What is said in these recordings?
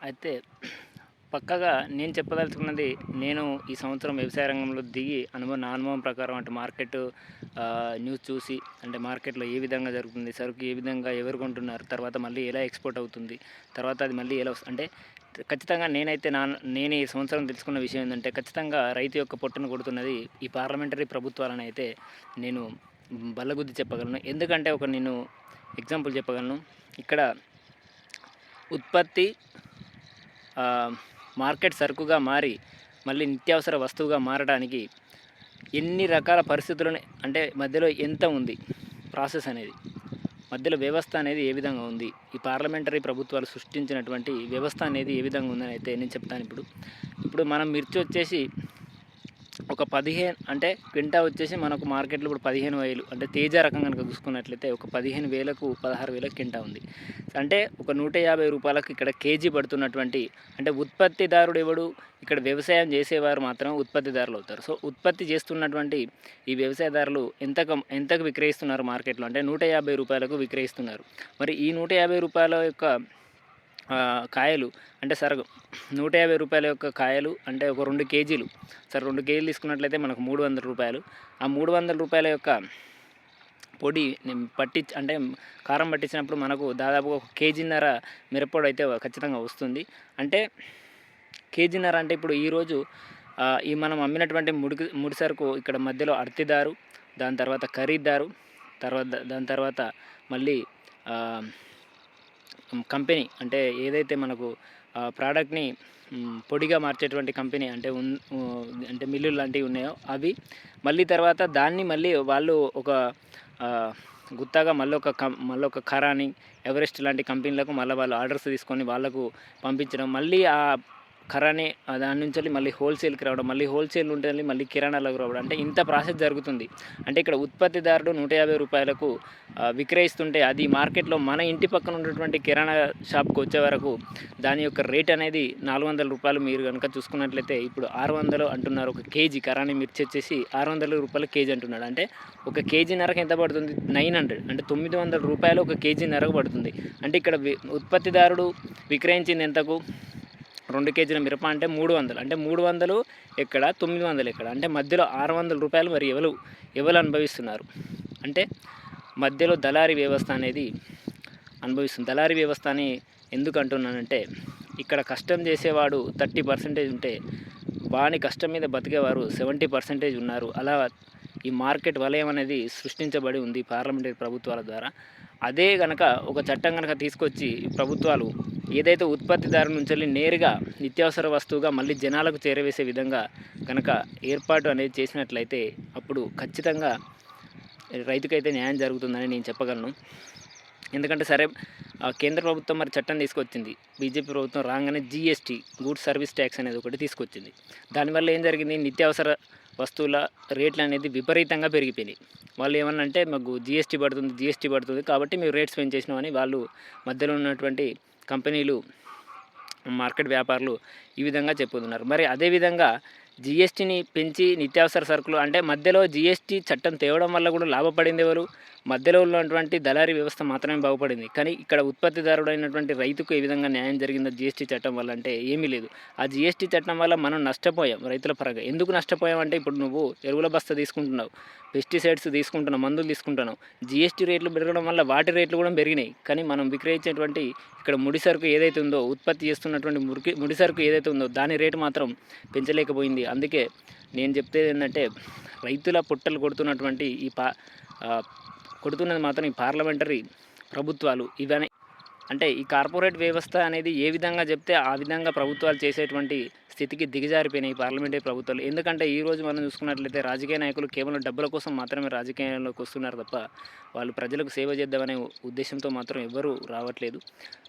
అయితే పక్కాగా నేను చెప్పదలుచుకున్నది, నేను ఈ సంవత్సరం వ్యవసాయ రంగంలో దిగి నా అనుభవం ప్రకారం అంటే మార్కెట్ న్యూస్ చూసి, అంటే మార్కెట్‌లో ఏ విధంగా జరుగుతుంది, సరుకు ఏ విధంగా ఎవరు కొంటున్నారు, తర్వాత మళ్ళీ ఎలా ఎక్స్‌పోర్ట్ అవుతుంది, తర్వాత అది మళ్ళీ ఎలా అంటే ఖచ్చితంగా నేనైతే నేను ఈ సంవత్సరం తెలుసుకున్న విషయం ఏందంటే, ఖచ్చితంగా రైతు యొక్క పొట్టను కొడుతున్నది ఈ పార్లమెంటరీ ప్రభుత్వాలని అయితే నేను బల్లగుద్ది చెప్పగలను. ఎందుకంటే నేను ఎగ్జాంపుల్ చెప్పగలను. ఇక్కడ ఉత్పత్తి మార్కెట్ సరుకుగా మారి మళ్ళీ నిత్యావసర వస్తువుగా మారడానికి ఎన్ని రకాల పరిస్థితులని, అంటే మధ్యలో ఎంత ఉంది ప్రాసెస్ అనేది, మధ్యలో వ్యవస్థ అనేది ఏ విధంగా ఉంది, ఈ పార్లమెంటరీ ప్రభుత్వాలు సృష్టించినటువంటి వ్యవస్థ అనేది ఏ విధంగా ఉందని అయితే నేను చెప్తాను. ఇప్పుడు మనం మిర్చి వచ్చేసి ఒక 15 అంటే క్వింటా వచ్చేసి మనకు మార్కెట్లో ఇప్పుడు 15,000, అంటే తేజ రకం కనుక చూసుకున్నట్లయితే ఒక 15,000కు 16,000 క్వింటా ఉంది. అంటే ఒక రూ. 150 ఇక్కడ కేజీ పడుతున్నటువంటి, అంటే ఉత్పత్తిదారుడు ఎవడు, ఇక్కడ వ్యవసాయం చేసేవారు మాత్రం ఉత్పత్తిదారులు అవుతారు. సో ఉత్పత్తి చేస్తున్నటువంటి ఈ వ్యవసాయదారులు ఎంతకు విక్రయిస్తున్నారు మార్కెట్లో అంటే రూ. 150కు విక్రయిస్తున్నారు. మరి ఈ రూ. 150 యొక్క కాయలు, అంటే సరే రూ. 150 యొక్క కాయలు అంటే ఒక 2 కేజీలు, సరే 2 కేజీలు తీసుకున్నట్లయితే మనకు రూ. 300. ఆ రూ. 300 యొక్క పొడి అంటే కారం పట్టించినప్పుడు మనకు దాదాపు ఒక కేజీన్నర మిరప్పొడి అయితే ఖచ్చితంగా వస్తుంది. అంటే కేజీన్నర అంటే ఇప్పుడు ఈరోజు ఈ మనం అమ్మినటువంటి ముడి సరుకు ఇక్కడ మధ్యలో అర్తిదారు, దాని తర్వాత ఖరీదారు, దాని తర్వాత మళ్ళీ కంపెనీ, అంటే ఏదైతే మనకు ప్రోడక్ట్ని పొడిగా మార్చేటువంటి కంపెనీ అంటే మిల్లులు లాంటివి ఉన్నాయో అవి, మళ్ళీ తర్వాత దాన్ని మళ్ళీ వాళ్ళు ఒక గుత్తాగా మళ్ళీ ఒక ఖరాని, ఎవరెస్ట్ లాంటి కంపెనీలకు మళ్ళీ వాళ్ళు ఆర్డర్స్ తీసుకొని వాళ్ళకు పంపించడం, మళ్ళీ ఆ ఖరాని దాని నుంచి మళ్ళీ హోల్సేల్కి రావడం, మళ్ళీ హోల్సేల్ ఉంటుంది మళ్ళీ కిరాణాలకు రావడం, అంటే ఇంత ప్రాసెస్ జరుగుతుంది. అంటే ఇక్కడ ఉత్పత్తిదారుడు రూ. 150కు విక్రయిస్తుంటే అది మార్కెట్లో మన ఇంటి పక్కన ఉన్నటువంటి కిరాణా షాప్కి వచ్చే వరకు దాని యొక్క రేట్ అనేది రూ. 400. మీరు కనుక చూసుకున్నట్లయితే ఇప్పుడు 600 అంటున్నారు. ఒక కేజీ ఖరాని మిర్చి వచ్చేసి రూ. 600 కేజీ అంటున్నాడు. అంటే ఒక కేజీన్నరకు ఎంత పడుతుంది? 900, అంటే రూ. 900 ఒక కేజీన్నరకు పడుతుంది. అంటే ఇక్కడ ఉత్పత్తిదారుడు విక్రయించింది ఎంతకు? 2 కేజీల మిరప అంటే 300, అంటే 300 ఎక్కడ, 900 ఎక్కడ, అంటే మధ్యలో రూ. 600 మరి ఎవరు అనుభవిస్తున్నారు? అంటే మధ్యలో దళారీ వ్యవస్థ అనేది అనుభవిస్తుంది. దళారీ వ్యవస్థ అని ఎందుకు అంటున్నానంటే, ఇక్కడ కష్టం చేసేవాడు 30% ఉంటే వాని కష్టం మీద బతికేవారు 70% ఉన్నారు. అలా ఈ మార్కెట్ వలయం అనేది సృష్టించబడి ఉంది పార్లమెంటరీ ప్రభుత్వాల ద్వారా. అదే కనుక ఒక చట్టం కనుక తీసుకొచ్చి ప్రభుత్వాలు ఏదైతే ఉత్పత్తిదారు నుంచి నేరుగా నిత్యావసర వస్తువుగా మళ్ళీ జనాలకు చేరవేసే విధంగా కనుక ఏర్పాటు అనేది చేసినట్లయితే అప్పుడు ఖచ్చితంగా రైతుకైతే న్యాయం జరుగుతుందని నేను చెప్పగలను. ఎందుకంటే సరే కేంద్ర ప్రభుత్వం మరి చట్టం తీసుకొచ్చింది, బీజేపీ ప్రభుత్వం రాగానే జీఎస్టీ, గూడ్స్ సర్వీస్ ట్యాక్స్ అనేది ఒకటి తీసుకొచ్చింది. దానివల్ల ఏం జరిగింది? నిత్యావసర వస్తువుల రేట్లు అనేది విపరీతంగా పెరిగిపోయినాయి. వాళ్ళు ఏమన్నంటే మాకు జీఎస్టీ పడుతుంది కాబట్టి మేము రేట్స్ పెంచేసినామని వాళ్ళు మధ్యలో ఉన్నటువంటి కంపెనీలు, మార్కెట్ వ్యాపారులు ఈ విధంగా చెప్పుతున్నారు. మరి అదేవిధంగా జీఎస్టీని పెంచి నిత్యావసర సరుకులు, అంటే మధ్యలో జీఎస్టీ చట్టం తేవడం వల్ల కూడా లాభపడింది ఎవరు? మధ్యలో ఉన్నటువంటి దళారీ వ్యవస్థ మాత్రమే బాగుపడింది. కానీ ఇక్కడ ఉత్పత్తిదారుడైనటువంటి రైతుకు ఏ విధంగా న్యాయం జరిగిందో జీఎస్టీ చట్టం వల్ల అంటే ఏమీ లేదు. ఆ జీఎస్టీ చట్టం వల్ల మనం నష్టపోయాం రైతుల పరంగా. ఎందుకు నష్టపోయాం అంటే, ఇప్పుడు నువ్వు ఎరువుల బస్తా తీసుకుంటున్నావు, పెస్టిసైడ్స్ తీసుకుంటున్నావు, మందులు తీసుకుంటున్నావు, జీఎస్టీ రేట్లు పెరగడం వల్ల వాటి రేట్లు కూడా పెరిగినాయి. కానీ మనం విక్రయించేటువంటి ఇక్కడ ముడి సరుకు ఏదైతే ఉందో, ఉత్పత్తి చేస్తున్నటువంటి ముడి సరుకు ఏదైతే ఉందో దాని రేటు మాత్రం పెంచలేకపోయింది. అందుకే నేను చెప్పేది ఏంటంటే, రైతుల పుట్టలు కొడుతున్నటువంటి కొడుతున్నది మాత్రం ఈ పార్లమెంటరీ ప్రభుత్వాలు ఇవన్నీ. అంటే ఈ కార్పొరేట్ వ్యవస్థ అనేది ఏ విధంగా చెప్తే ఆ విధంగా ప్రభుత్వాలు చేసేటువంటి స్థితికి దిగజారిపోయినాయి పార్లమెంటరీ ప్రభుత్వాలు. ఎందుకంటే ఈరోజు మనం చూసుకున్నట్లయితే రాజకీయ నాయకులు కేవలం డబ్బుల కోసం మాత్రమే రాజకీయాల్లోకి వస్తున్నారు తప్ప వాళ్ళు ప్రజలకు సేవ చేద్దామనే ఉద్దేశంతో మాత్రం ఎవ్వరూ రావట్లేదు.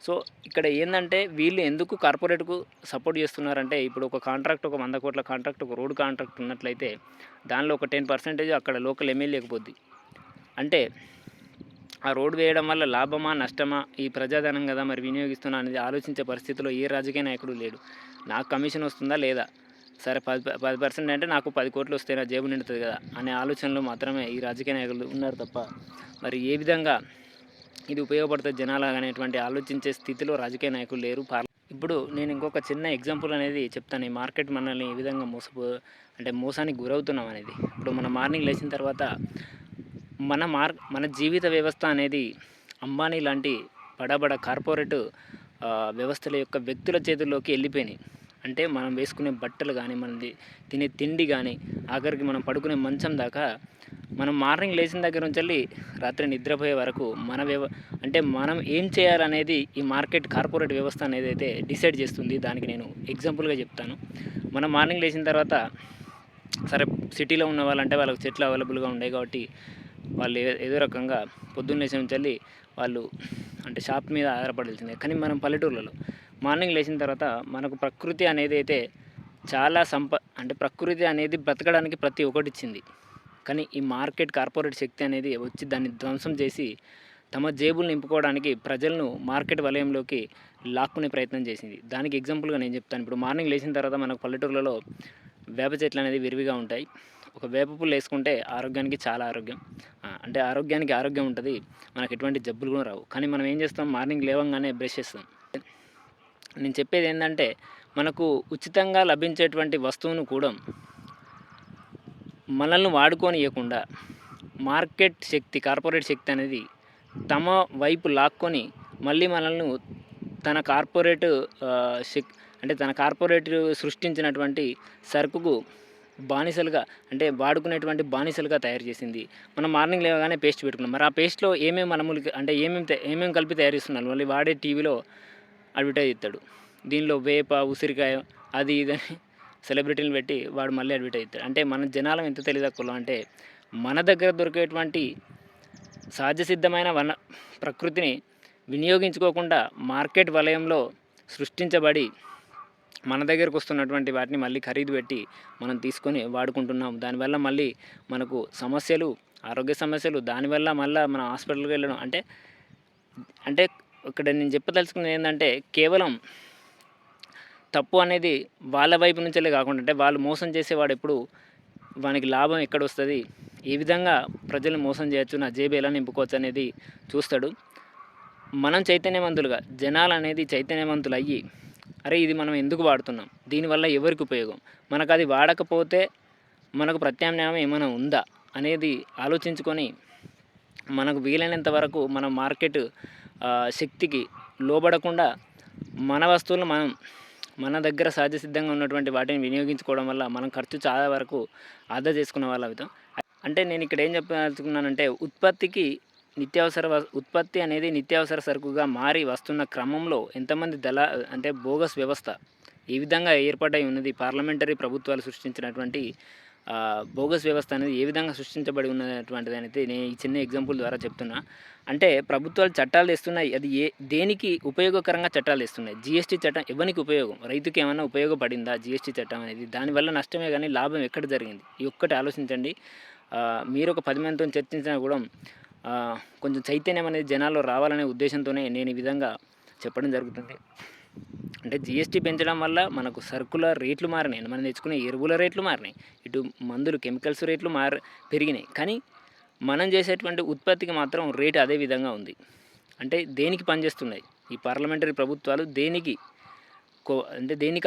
సో ఇక్కడ ఏంటంటే, వీళ్ళు ఎందుకు కార్పొరేట్కు సపోర్ట్ చేస్తున్నారంటే, ఇప్పుడు ఒక కాంట్రాక్ట్, ఒక 100 కోట్ల కాంట్రాక్ట్, ఒక రోడ్ కాంట్రాక్ట్ ఉన్నట్లయితే దానిలో ఒక 10% అక్కడ లోకల్ ఎమ్మెల్యేకి పోద్ది. అంటే ఆ రోడ్డు వేయడం వల్ల లాభమా నష్టమా, ఈ ప్రజాధనం కదా మరి వినియోగిస్తున్నా అనేది ఆలోచించే పరిస్థితిలో ఏ రాజకీయ నాయకుడు లేడు. నాకు కమిషన్ వస్తుందా లేదా, సరే 10% అంటే నాకు 10 కోట్లు వస్తే నా జేబు నిండుతుంది కదా అనే ఆలోచనలో మాత్రమే ఈ రాజకీయ నాయకులు ఉన్నారు తప్ప మరి ఏ విధంగా ఇది ఉపయోగపడుతుంది జనాలు అనేటువంటి ఆలోచించే స్థితిలో రాజకీయ నాయకులు లేరు. ఇప్పుడు నేను ఇంకొక చిన్న ఎగ్జాంపుల్ అనేది చెప్తాను. ఈ మార్కెట్ మనల్ని ఏ విధంగా అంటే మోసానికి గురవుతున్నాం అనేది. ఇప్పుడు మనం మార్నింగ్ లేచిన తర్వాత మన జీవిత వ్యవస్థ అనేది అంబానీ లాంటి బడా బడా కార్పొరేట్ వ్యవస్థల యొక్క వ్యక్తుల చేతుల్లోకి వెళ్ళిపోయినాయి. అంటే మనం వేసుకునే బట్టలు కానీ, మనది తినే తిండి కానీ, ఆఖరికి మనం పడుకునే మంచం దాకా మనం మార్నింగ్ లేచిన దగ్గర నుంచి రాత్రి నిద్రపోయే వరకు అంటే మనం ఏం చేయాలనేది ఈ మార్కెట్ కార్పొరేట్ వ్యవస్థ అనేది అయితే డిసైడ్ చేస్తుంది. దానికి నేను ఎగ్జాంపుల్గా చెప్తాను. మనం మార్నింగ్ లేచిన తర్వాత సరే సిటీలో ఉన్న వాళ్ళంటే వాళ్ళకి చెట్లు అవైలబుల్గా ఉన్నాయి కాబట్టి వాళ్ళు ఏదో రకంగా పొద్దున్న లేచిన నుంచి వాళ్ళు అంటే షాప్ మీద ఆధారపడాల్సిందే. కానీ మనం పల్లెటూర్లలో మార్నింగ్ లేచిన తర్వాత మనకు ప్రకృతి అనేది అయితే చాలా అంటే ప్రకృతి అనేది బ్రతకడానికి ప్రతి ఒక్కటి ఇచ్చింది. కానీ ఈ మార్కెట్ కార్పొరేట్ శక్తి అనేది వచ్చి దాన్ని ధ్వంసం చేసి తమ జేబులు నింపుకోవడానికి ప్రజలను మార్కెట్ వలయంలోకి లాక్కునే ప్రయత్నం చేసింది. దానికి ఎగ్జాంపుల్గా నేను చెప్తాను. ఇప్పుడు మార్నింగ్ లేచిన తర్వాత మనకు పల్లెటూర్లలో వేప చెట్లు అనేది విరివిగా ఉంటాయి. ఒక వేప పుల్ల వేసుకుంటే ఆరోగ్యానికి చాలా ఆరోగ్యం. అంటే ఆరోగ్యానికి ఆరోగ్యం ఉంటుంది, మనకు ఎటువంటి జబ్బులు కూడా రావు. కానీ మనం ఏం చేస్తాం, మార్నింగ్ లేవగానే బ్రష్ చేస్తాం. నేను చెప్పేది ఏంటంటే మనకు ఉచితంగా లభించేటువంటి వస్తువును కూడా మనల్ని వాడుకోనియకుండా మార్కెట్ శక్తి, కార్పొరేట్ శక్తి అనేది తమ వైపు లాక్కొని మళ్ళీ మనల్ని తన కార్పొరేట్ అంటే తన కార్పొరేట్ సృష్టించినటువంటి సరుకుకు బానిసలుగా, అంటే వాడుకునేటువంటి బానిసలుగా తయారు చేసింది. మనం మార్నింగ్ లేవగానే పేస్ట్ పెట్టుకున్నాం. మరి ఆ పేస్ట్లో ఏమేమి అంటే ఏమేమి కలిపి తయారు చేస్తున్నారు, మళ్ళీ వాడే టీవీలో అడ్వర్టైజ్ ఇస్తాడు. దీనిలో వేప, ఉసిరికాయ, అది ఇదని సెలబ్రిటీని పెట్టి వాడు మళ్ళీ అడ్వర్టైజ్ ఇస్తాడు. అంటే మన జనాలం ఎంత తెలియదక్కువ అంటే మన దగ్గర దొరికేటువంటి సహజ సిద్ధమైన ప్రకృతిని వినియోగించుకోకుండా మార్కెట్ వలయంలో సృష్టించబడి మన దగ్గరకు వస్తున్నటువంటి వాటిని మళ్ళీ ఖరీదు పెట్టి మనం తీసుకొని వాడుకుంటున్నాం. దానివల్ల మళ్ళీ మనకు సమస్యలు, ఆరోగ్య సమస్యలు, దానివల్ల మళ్ళీ మనం హాస్పిటల్కి వెళ్ళడం. అంటే ఇక్కడ నేను చెప్పదలుచుకున్నది ఏంటంటే కేవలం తప్పు అనేది వాళ్ళ వైపు నుంచే కాకుండా, అంటే వాళ్ళు మోసం చేసేవాడు ఎప్పుడు వానికి లాభం ఎక్కడ వస్తుంది, ఏ విధంగా ప్రజలను మోసం చేయొచ్చు, నా జేబు ఎలా నింపుకోవచ్చు అనేది చూస్తాడు. మనం చైతన్యవంతులుగా, జనాలు అనేది చైతన్యవంతులు అయ్యి అరే ఇది మనం ఎందుకు వాడుతున్నాం, దీనివల్ల ఎవరికి ఉపయోగం, మనకు అది వాడకపోతే మనకు ప్రత్యామ్నాయం ఏమైనా ఉందా అనేది ఆలోచించుకొని మనకు వీలైనంత వరకు మన మార్కెట్ శక్తికి లోబడకుండా మన వస్తువులు మన దగ్గర సహజ సిద్ధంగా ఉన్నటువంటి వాటిని వినియోగించుకోవడం వల్ల మనం ఖర్చు చాలా వరకు ఆదా చేసుకునే వాళ్ళ అవుతాం. అంటే నేను ఇక్కడ ఏం చెప్పదలుచుకున్నానంటే ఉత్పత్తి అనేది నిత్యావసర సరుకుగా మారి వస్తున్న క్రమంలో ఎంతమంది అంటే బోగస్ వ్యవస్థ ఈ విధంగా ఏర్పాటై ఉన్నది, పార్లమెంటరీ ప్రభుత్వాలు సృష్టించినటువంటి బోగస్ వ్యవస్థ అనేది ఏ విధంగా సృష్టించబడి ఉన్నటువంటిది అనేది నేను ఈ చిన్న ఎగ్జాంపుల్ ద్వారా చెప్తున్నా. అంటే ప్రభుత్వాలు చట్టాలు తెస్తున్నాయి, అది దేనికి ఉపయోగకరంగా చట్టాలు తెస్తున్నాయి. జిఎస్టీ చట్టం ఎవరికి ఉపయోగం, రైతుకి ఏమైనా ఉపయోగపడిందా జిఎస్టీ చట్టం అనేది? దానివల్ల నష్టమే కానీ లాభం ఎక్కడ జరిగింది? ఈ ఒక్కటి ఆలోచించండి. మీరు ఒక 10 మందితో చర్చించినా కూడా కొంచెం చైతన్యం అనేది జనాల్లో రావాలనే ఉద్దేశంతోనే నేను ఈ విధంగా చెప్పడం జరుగుతుంది. అంటే జిఎస్టీ పెంచడం వల్ల మనకు సరుకుల రేట్లు మారినాయి, మనం తెచ్చుకునే ఎరువుల రేట్లు మారినాయి, ఇటు మందులు కెమికల్స్ రేట్లు పెరిగినాయి. కానీ మనం చేసేటువంటి ఉత్పత్తికి మాత్రం రేటు అదే విధంగా ఉంది. అంటే దేనికి పనిచేస్తున్నాయి ఈ పార్లమెంటరీ ప్రభుత్వాలు? దేనికి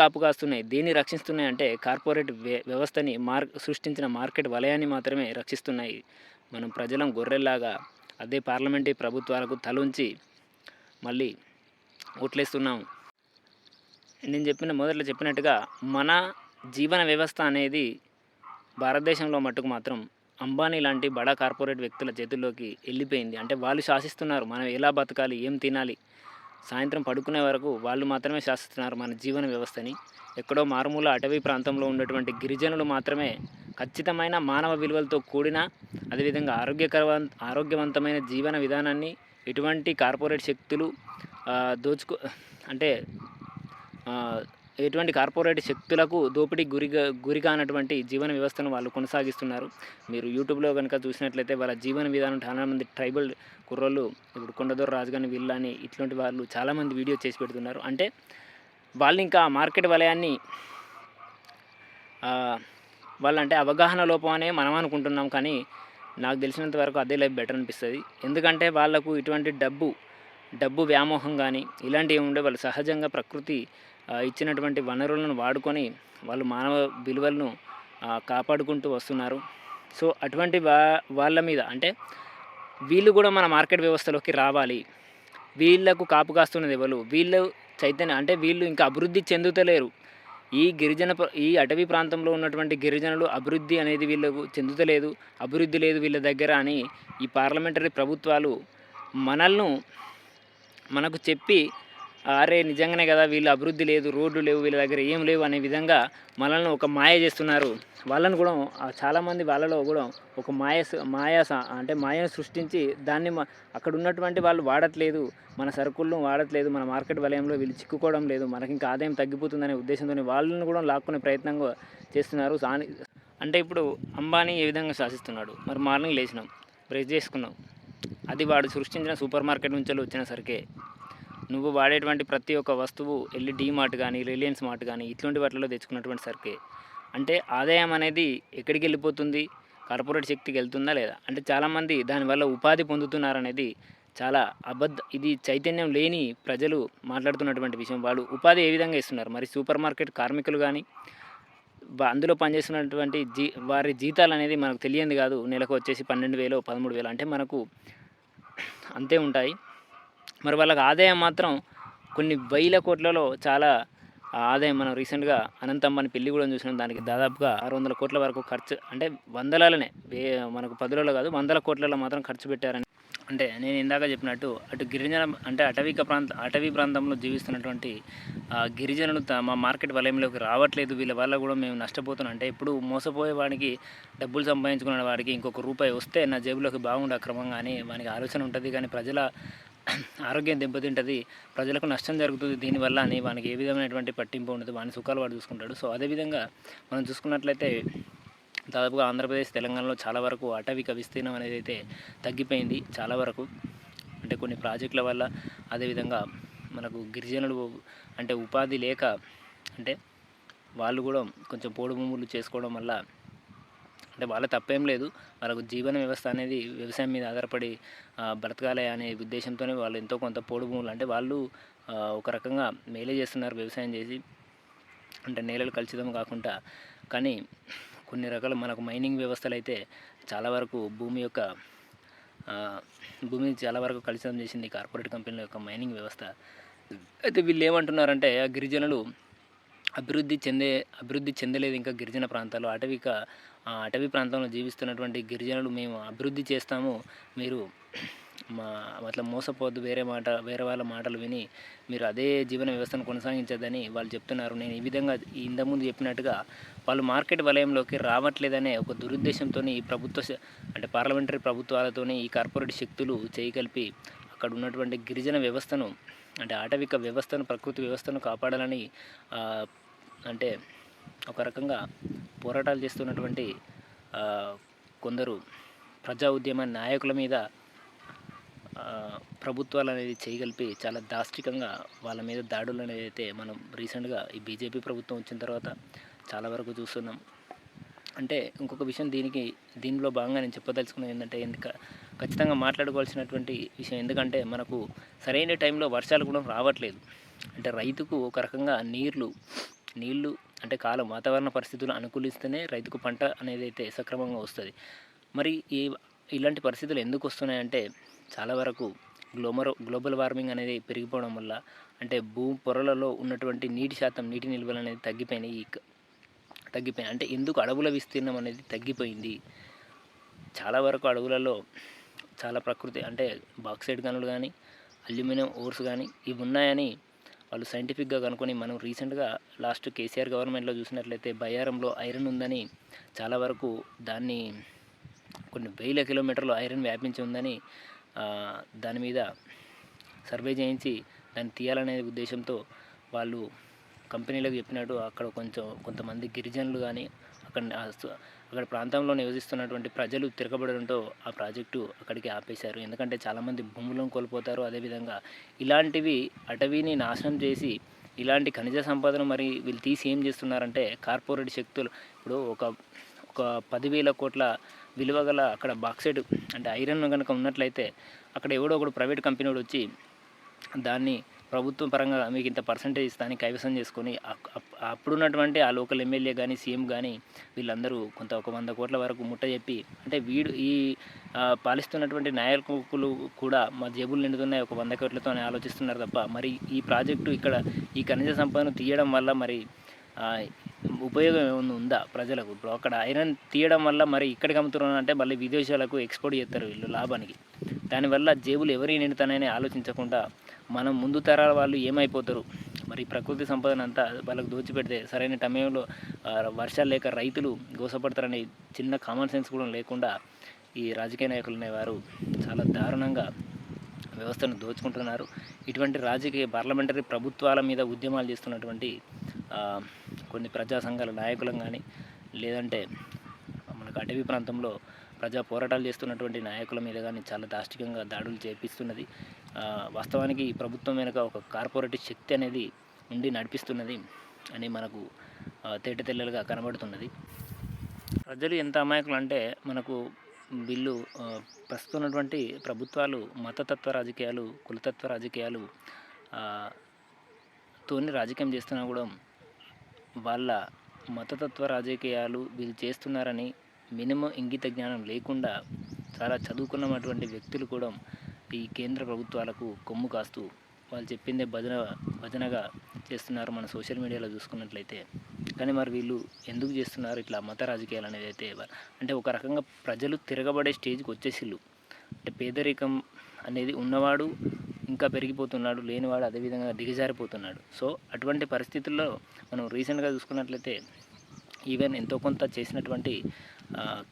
ఆపు కాస్తున్నాయి, దేన్ని రక్షిస్తున్నాయి అంటే కార్పొరేట్ వ్యవస్థని సృష్టించిన మార్కెట్ వలయాన్ని మాత్రమే రక్షిస్తున్నాయి. మనం ప్రజలం గొర్రెల్లాగా అదే పార్లమెంటరీ ప్రభుత్వాలకు తలొంచి మళ్ళీ ఓట్లేస్తున్నాం. నేను మొదట్లో చెప్పినట్టుగా మన జీవన వ్యవస్థ అనేది భారతదేశంలో మట్టుకు మాత్రం అంబానీ లాంటి బడా కార్పొరేట్ వ్యక్తుల చేతుల్లోకి వెళ్ళిపోయింది. అంటే వాళ్ళు శాసిస్తున్నారు మనం ఎలా బతకాలి, ఏం తినాలి, సాయంత్రం పడుకునే వరకు వాళ్ళు మాత్రమే శాసిస్తున్నారు మన జీవన వ్యవస్థని. ఎక్కడో మారుమూల అటవీ ప్రాంతంలో ఉన్నటువంటి గిరిజనులు మాత్రమే ఖచ్చితమైన మానవ విలువలతో కూడిన, అదేవిధంగా ఆరోగ్యవంతమైన జీవన విధానాన్ని ఎటువంటి కార్పొరేట్ శక్తులు ఎటువంటి కార్పొరేట్ శక్తులకు గురి కానటువంటి జీవన వ్యవస్థను వాళ్ళు కొనసాగిస్తున్నారు. మీరు యూట్యూబ్లో కనుక చూసినట్లయితే వాళ్ళ జీవన విధానం చాలామంది ట్రైబల్ కుర్రోళ్ళు, ఇప్పుడు కొండదొర రాజుగాని వీళ్ళని ఇట్లాంటి వాళ్ళు చాలామంది వీడియో చేసి పెడుతున్నారు. అంటే వాళ్ళు ఇంకా మార్కెట్ వలయాన్ని వాళ్ళంటే అవగాహన లోపం అనే మనం అనుకుంటున్నాం. కానీ నాకు తెలిసినంత వరకు అదే లైఫ్ బెటర్ అనిపిస్తుంది. ఎందుకంటే వాళ్ళకు ఇటువంటి డబ్బు డబ్బు వ్యామోహం కానీ ఇలాంటివి ఉండే వాళ్ళు సహజంగా ప్రకృతి ఇచ్చినటువంటి వనరులను వాడుకొని వాళ్ళు మానవ విలువలను కాపాడుకుంటూ వస్తున్నారు. సో అటువంటి వాళ్ళ మీద అంటే వీళ్ళు కూడా మన మార్కెట్ వ్యవస్థలోకి రావాలి. వీళ్ళకు కాపు కాస్తున్నది ఎవరు? వీళ్ళు చైతన్య అంటే వీళ్ళు ఇంకా అభివృద్ధి చెందుతలేరు. ఈ అటవీ ప్రాంతంలో ఉన్నటువంటి గిరిజనులు అభివృద్ధి అనేది వీళ్ళకు చెందుతలేదు, అభివృద్ధి లేదు వీళ్ళ దగ్గర అని ఈ పార్లమెంటరీ ప్రభుత్వాలు మనకు చెప్పి అరే నిజంగానే కదా వీళ్ళు అభివృద్ధి లేదు, రోడ్లు లేవు, వీళ్ళ దగ్గర ఏం లేవు అనే విధంగా మనల్ని ఒక మాయ చేస్తున్నారు. వాళ్ళను కూడా చాలామంది వాళ్ళలో కూడా ఒక మాయను సృష్టించి దాన్ని అక్కడ ఉన్నటువంటి వాళ్ళు వాడట్లేదు, మన సరుకులను వాడట్లేదు, మన మార్కెట్ వలయంలో వీళ్ళు చిక్కుకోవడం లేదు, మనకి ఇంకా ఆదాయం తగ్గిపోతుందనే ఉద్దేశంతో వాళ్ళని కూడా లాక్కునే ప్రయత్నంగా చేస్తున్నారు. అంటే ఇప్పుడు అంబానీ ఏ విధంగా శాసిస్తున్నాడు, మరి మార్నింగ్ లేచినాం, బ్రష్ చేసుకున్నాం, అది వాడు సృష్టించిన సూపర్ మార్కెట్ నుంచి వచ్చిన సరికే. నువ్వు వాడేటువంటి ప్రతి ఒక్క వస్తువు వెళ్ళి డీమార్ట్ కానీ, రిలయన్స్ మార్ట్ కానీ ఇట్లాంటి వాటిలో తెచ్చుకున్నటువంటి సరికే. అంటే ఆదాయం అనేది ఎక్కడికి వెళ్ళిపోతుంది, కార్పొరేట్ శక్తికి వెళ్తుందా లేదా? అంటే చాలామంది దానివల్ల ఉపాధి పొందుతున్నారనేది చాలా ఇది చైతన్యం లేని ప్రజలు మాట్లాడుతున్నటువంటి విషయం. వాళ్ళు ఉపాధి ఏ విధంగా ఇస్తున్నారు? మరి సూపర్ మార్కెట్ కార్మికులు కానీ అందులో పనిచేస్తున్నటువంటి వారి జీతాలు అనేది మనకు తెలియంది కాదు. నెలకు వచ్చేసి 12,000 13,000 అంటే మనకు అంతే ఉంటాయి. మరి వాళ్ళకి ఆదాయం మాత్రం కొన్ని వేల కోట్లలో చాలా ఆదాయం. మనం రీసెంట్గా అనంతమ్మని పెళ్లి కూడా చూసినాం. దానికి దాదాపుగా 600 కోట్ల వరకు ఖర్చు, అంటే వందలనే, మనకు 10లలో కాదు 100 కోట్లలో మాత్రం ఖర్చు పెట్టారని. అంటే నేను ఇందాక చెప్పినట్టు అటు గిరిజన అంటే అటవీ ప్రాంతంలో జీవిస్తున్నటువంటి గిరిజనులు మా మార్కెట్ వలయంలోకి రావట్లేదు, వీళ్ళ వల్ల కూడా మేము నష్టపోతున్నాం. అంటే ఇప్పుడు మోసపోయే వాడికి, డబ్బులు సంపాదించుకున్న వాడికి ఇంకొక రూపాయి వస్తే నా జేబులోకి బాగుండే క్రమంగా అని వానికి ఆలోచన ఉంటుంది. కానీ ప్రజల ఆరోగ్యం దెబ్బతింటుంది, ప్రజలకు నష్టం జరుగుతుంది దీనివల్ల అని వానికి ఏ విధమైనటువంటి పట్టింపు ఉండదు, వాని సుఖాలు వాడు చూసుకుంటాడు. సో అదేవిధంగా మనం చూసుకున్నట్లయితే దాదాపుగా ఆంధ్రప్రదేశ్, తెలంగాణలో చాలా వరకు అటవిక విస్తీర్ణం అనేది అయితే తగ్గిపోయింది చాలా వరకు. అంటే కొన్ని ప్రాజెక్టుల వల్ల, అదేవిధంగా మనకు గిరిజనులు అంటే ఉపాధి లేక, అంటే వాళ్ళు కూడా కొంచెం పోడు భూములు చేసుకోవడం వల్ల, అంటే వాళ్ళ తప్పేం లేదు, వాళ్ళకు జీవన వ్యవస్థ అనేది వ్యవసాయం మీద ఆధారపడి బ్రతకాలి అనే ఉద్దేశంతోనే వాళ్ళు ఎంతో కొంత పోడు భూములు, అంటే వాళ్ళు ఒక రకంగా మేలే చేస్తున్నారు వ్యవసాయం చేసి, అంటే నేలలు కలుషితం కాకుండా. కానీ కొన్ని రకాల మనకు మైనింగ్ వ్యవస్థలు అయితే చాలా వరకు భూమిని చాలా వరకు కలుషితం చేసింది కార్పొరేట్ కంపెనీల యొక్క మైనింగ్ వ్యవస్థ. అయితే వీళ్ళు ఏమంటున్నారంటే గిరిజనులు అభివృద్ధి చెందలేదు ఇంకా గిరిజన ప్రాంతాల్లో, అటవీ ప్రాంతంలో జీవిస్తున్నటువంటి గిరిజనులు మేము అభివృద్ధి చేస్తాము, మీరు మోసపోవద్దు, వేరే వాళ్ళ మాటలు విని మీరు అదే జీవన వ్యవస్థను కొనసాగించద్దని వాళ్ళు చెప్తున్నారు. నేను ఈ విధంగా ఇంతకుముందు చెప్పినట్టుగా వాళ్ళు మార్కెట్ వలయంలోకి రావట్లేదనే ఒక దురుద్దేశంతో ఈ అంటే పార్లమెంటరీ ప్రభుత్వాలతోని ఈ కార్పొరేట్ శక్తులు చేయగలిపి అక్కడ ఉన్నటువంటి గిరిజన వ్యవస్థను, అంటే ఆటవిక వ్యవస్థను, ప్రకృతి వ్యవస్థను కాపాడాలని అంటే ఒక రకంగా పోరాటాలు చేస్తున్నటువంటి కొందరు ప్రజా ఉద్యమ నాయకుల మీద ప్రభుత్వాలు అనేది చేయగలిపి చాలా దాష్టికంగా వాళ్ళ మీద దాడులు అనేది అయితే మనం రీసెంట్గా ఈ బీజేపీ ప్రభుత్వం వచ్చిన తర్వాత చాలా వరకు చూస్తున్నాం. అంటే ఇంకొక విషయం దీనిలో భాగంగా నేను చెప్పదలుచుకున్నది ఏంటంటే, ఖచ్చితంగా మాట్లాడుకోవాల్సినటువంటి విషయం, ఎందుకంటే మనకు సరైన టైంలో వర్షాలు కూడా రావట్లేదు. అంటే రైతుకు ఒక రకంగా నీళ్లు అంటే వాతావరణ పరిస్థితులు అనుకూలిస్తేనే రైతుకు పంట అనేది అయితే సక్రమంగా వస్తుంది. మరి ఇలాంటి పరిస్థితులు ఎందుకు వస్తున్నాయంటే చాలా వరకు గ్లోబల్ వార్మింగ్ అనేది పెరిగిపోవడం వల్ల, అంటే భూమి పొరలలో ఉన్నటువంటి నీటి నిల్వలు అనేది తగ్గిపోయినాయి. అంటే ఎందుకు అడవుల విస్తీర్ణం అనేది తగ్గిపోయింది. చాలా వరకు అడవులలో చాలా ప్రకృతి, అంటే బాక్సైడ్ గనులు కానీ, అల్యూమినియం ఓర్స్ కానీ ఇవి ఉన్నాయని వాళ్ళు సైంటిఫిక్గా కనుక్కొని, మనం రీసెంట్గా లాస్ట్ కేసీఆర్ గవర్నమెంట్లో చూసినట్లయితే బయ్యారంలో ఐరన్ ఉందని, చాలా వరకు దాన్ని కొన్ని వేల కిలోమీటర్లు ఐరన్ వ్యాపించి ఉందని దాని మీద సర్వే చేయించి దాన్ని తీయాలనే ఉద్దేశంతో వాళ్ళు కంపెనీలకు చెప్పినట్టు అక్కడ కొంతమంది గిరిజనులు కానీ అక్కడ ప్రాంతంలో నివసిస్తున్నటువంటి ప్రజలు తిరగబడడంతో ఆ ప్రాజెక్టు అక్కడికి ఆపేశారు. ఎందుకంటే చాలామంది భూములను కోల్పోతారు. అదేవిధంగా ఇలాంటివి అటవీని నాశనం చేసి ఇలాంటి ఖనిజ సంపదను మరి వీళ్ళు తీసి ఏం చేస్తున్నారంటే కార్పొరేట్ శక్తులు, ఇప్పుడు ఒక 10,000 కోట్ల విలువ గల అక్కడ బాక్సైడ్ అంటే ఐరన్ కనుక ఉన్నట్లయితే అక్కడ ఎవడో ఒకడు ప్రైవేట్ కంపెనీ వచ్చి దాన్ని ప్రభుత్వం పరంగా మీకు ఇంత పర్సంటేజ్ ఇస్తాను కైవసం చేసుకొని అప్పుడున్నటువంటి ఆ లోకల్ ఎమ్మెల్యే కానీ సీఎం కానీ వీళ్ళందరూ కొంత ఒక 100 కోట్ల వరకు ముట్ట చెప్పి అంటే ఈ పాలిస్తున్నటువంటి నాయకులు కూడా మా జేబులు నిండుతున్నాయి ఒక 100 కోట్లతోనే ఆలోచిస్తున్నారు తప్ప మరి ఈ ప్రాజెక్టు ఇక్కడ ఈ ఖనిజ సంపదను తీయడం వల్ల మరి ఉపయోగం ఏమైనా ఉందా ప్రజలకు? ఇప్పుడు అక్కడ ఐరన్ తీయడం వల్ల మరి ఇక్కడికి అమ్ముతున్నారు అంటే మళ్ళీ విదేశాలకు ఎక్స్పోర్ట్ చేస్తారు వీళ్ళు లాభానికి. దానివల్ల జేబులు ఎవరి నిండుతానని ఆలోచించకుండా మనం ముందు తరాల వాళ్ళు ఏమైపోతారు, మరి ప్రకృతి సంపదనంతా వాళ్ళకు దోచిపెడితే సరైన సమయంలో వర్షాలు లేక రైతులు గోసపడతారనే చిన్న కామన్ సెన్స్ కూడా లేకుండా ఈ రాజకీయ నాయకులు అనేవారు చాలా దారుణంగా వ్యవస్థను దోచుకుంటున్నారు. ఇటువంటి రాజకీయ పార్లమెంటరీ ప్రభుత్వాల మీద ఉద్యమాలు చేస్తున్నటువంటి కొన్ని ప్రజా సంఘాల నాయకులను కానీ లేదంటే మనకు అటవీ ప్రాంతంలో ప్రజా పోరాటాలు చేస్తున్నటువంటి నాయకుల మీద కానీ చాలా దాష్టికంగా దాడులు చేపిస్తున్నది. వాస్తవానికి ఈ ప్రభుత్వం వెనుక ఒక కార్పొరేట్ శక్తి అనేది ఉండి నడిపిస్తున్నది అని మనకు తేటతెల్లలుగా కనబడుతున్నది. ప్రజలు ఎంత అమాయకులు అంటే మనకు వీళ్ళు ప్రస్తుతం ఉన్నటువంటి ప్రభుత్వాలు మతతత్వ రాజకీయాలు, కులతత్వ రాజకీయాలు తోని రాజకీయం చేస్తున్నా కూడా వాళ్ళ మతతత్వ రాజకీయాలు వీళ్ళు చేస్తున్నారని మినిమం ఇంగిత జ్ఞానం లేకుండా చాలా చదువుకున్నటువంటి వ్యక్తులు కూడా ఈ కేంద్ర ప్రభుత్వాలకు కొమ్ము కాస్తూ వాళ్ళు చెప్పిందే భజనగా చేస్తున్నారు మన సోషల్ మీడియాలో చూసుకున్నట్లయితే. కానీ మరి వీళ్ళు ఎందుకు చేస్తున్నారు ఇట్లా మత రాజకీయాలు అనేది అయితే అంటే ఒక రకంగా ప్రజలు తిరగబడే స్టేజ్కి వచ్చేసిళ్ళు. అంటే పేదరికం అనేది ఉన్నవాడు ఇంకా పెరిగిపోతున్నాడు, లేనివాడు అదేవిధంగా దిగజారిపోతున్నాడు. సో అటువంటి పరిస్థితుల్లో మనం రీసెంట్గా చూసుకున్నట్లయితే ఈవెన్ ఎంతో కొంత చేసినటువంటి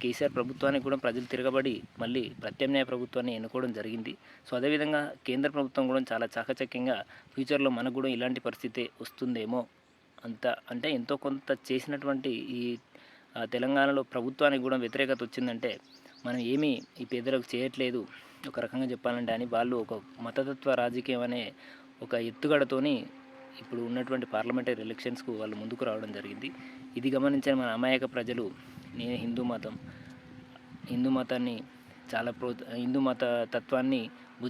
కేసీఆర్ ప్రభుత్వానికి కూడా ప్రజలు తిరగబడి మళ్ళీ ప్రత్యామ్నాయ ప్రభుత్వాన్ని ఎన్నుకోవడం జరిగింది. సో అదేవిధంగా కేంద్ర ప్రభుత్వం కూడా చాలా చాకచక్యంగా ఫ్యూచర్లో మనకు కూడా ఇలాంటి పరిస్థితి వస్తుందేమో అంత అంటే ఎంతో కొంత చేసినటువంటి ఈ తెలంగాణలో ప్రభుత్వానికి కూడా వ్యతిరేకత వచ్చిందంటే మనం ఏమీ ఈ పేదలకు చేయట్లేదు ఒక రకంగా చెప్పాలంటే అని వాళ్ళు ఒక మతతత్వ రాజకీయం అనే ఒక ఎత్తుగడతోని ఇప్పుడు ఉన్నటువంటి పార్లమెంటరీ ఎలక్షన్స్కు వాళ్ళు ముందుకు రావడం జరిగింది. ఇది గమనించిన మన అమాయక ప్రజలు నేను హిందూ మతాన్ని చాలా హిందూ మత తత్వాన్ని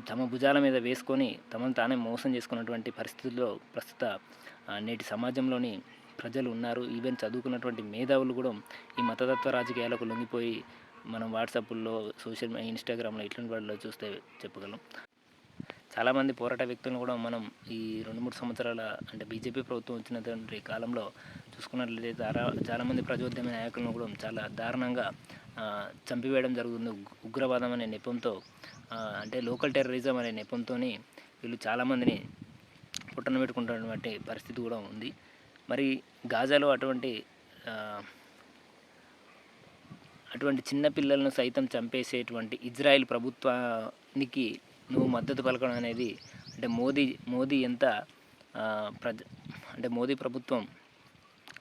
తమ భుజాల మీద వేసుకొని తమను తానే మోసం చేసుకున్నటువంటి పరిస్థితుల్లో ప్రస్తుత నేటి సమాజంలోని ప్రజలు ఉన్నారు. ఈవెన్ చదువుకున్నటువంటి మేధావులు కూడా ఈ మతతత్వ రాజకీయాలకు లొంగిపోయి మనం వాట్సాప్లో ఇన్స్టాగ్రామ్లో ఇట్లాంటి వాటిలో చూస్తే చెప్పగలం. చాలామంది పోరాట వ్యక్తులను కూడా మనం ఈ 2-3 సంవత్సరాల అంటే బీజేపీ ప్రభుత్వం వచ్చినటువంటి కాలంలో చూసుకున్నట్లయితే చాలామంది ప్రజోద్యమ నాయకులను కూడా చాలా దారుణంగా చంపివేయడం జరుగుతుంది. ఉగ్రవాదం అనే నెపంతో అంటే లోకల్ టెర్రరిజం అనే నెపంతో వీళ్ళు చాలామందిని పుట్టన పెట్టుకుంటున్నటువంటి పరిస్థితి కూడా ఉంది. మరి గాజాలో అటువంటి చిన్న పిల్లలను సైతం చంపేసేటువంటి ఇజ్రాయెల్ ప్రభుత్వానికి నువ్వు మద్దతు పలకడం అనేది అంటే మోదీ ఎంత అంటే మోదీ ప్రభుత్వం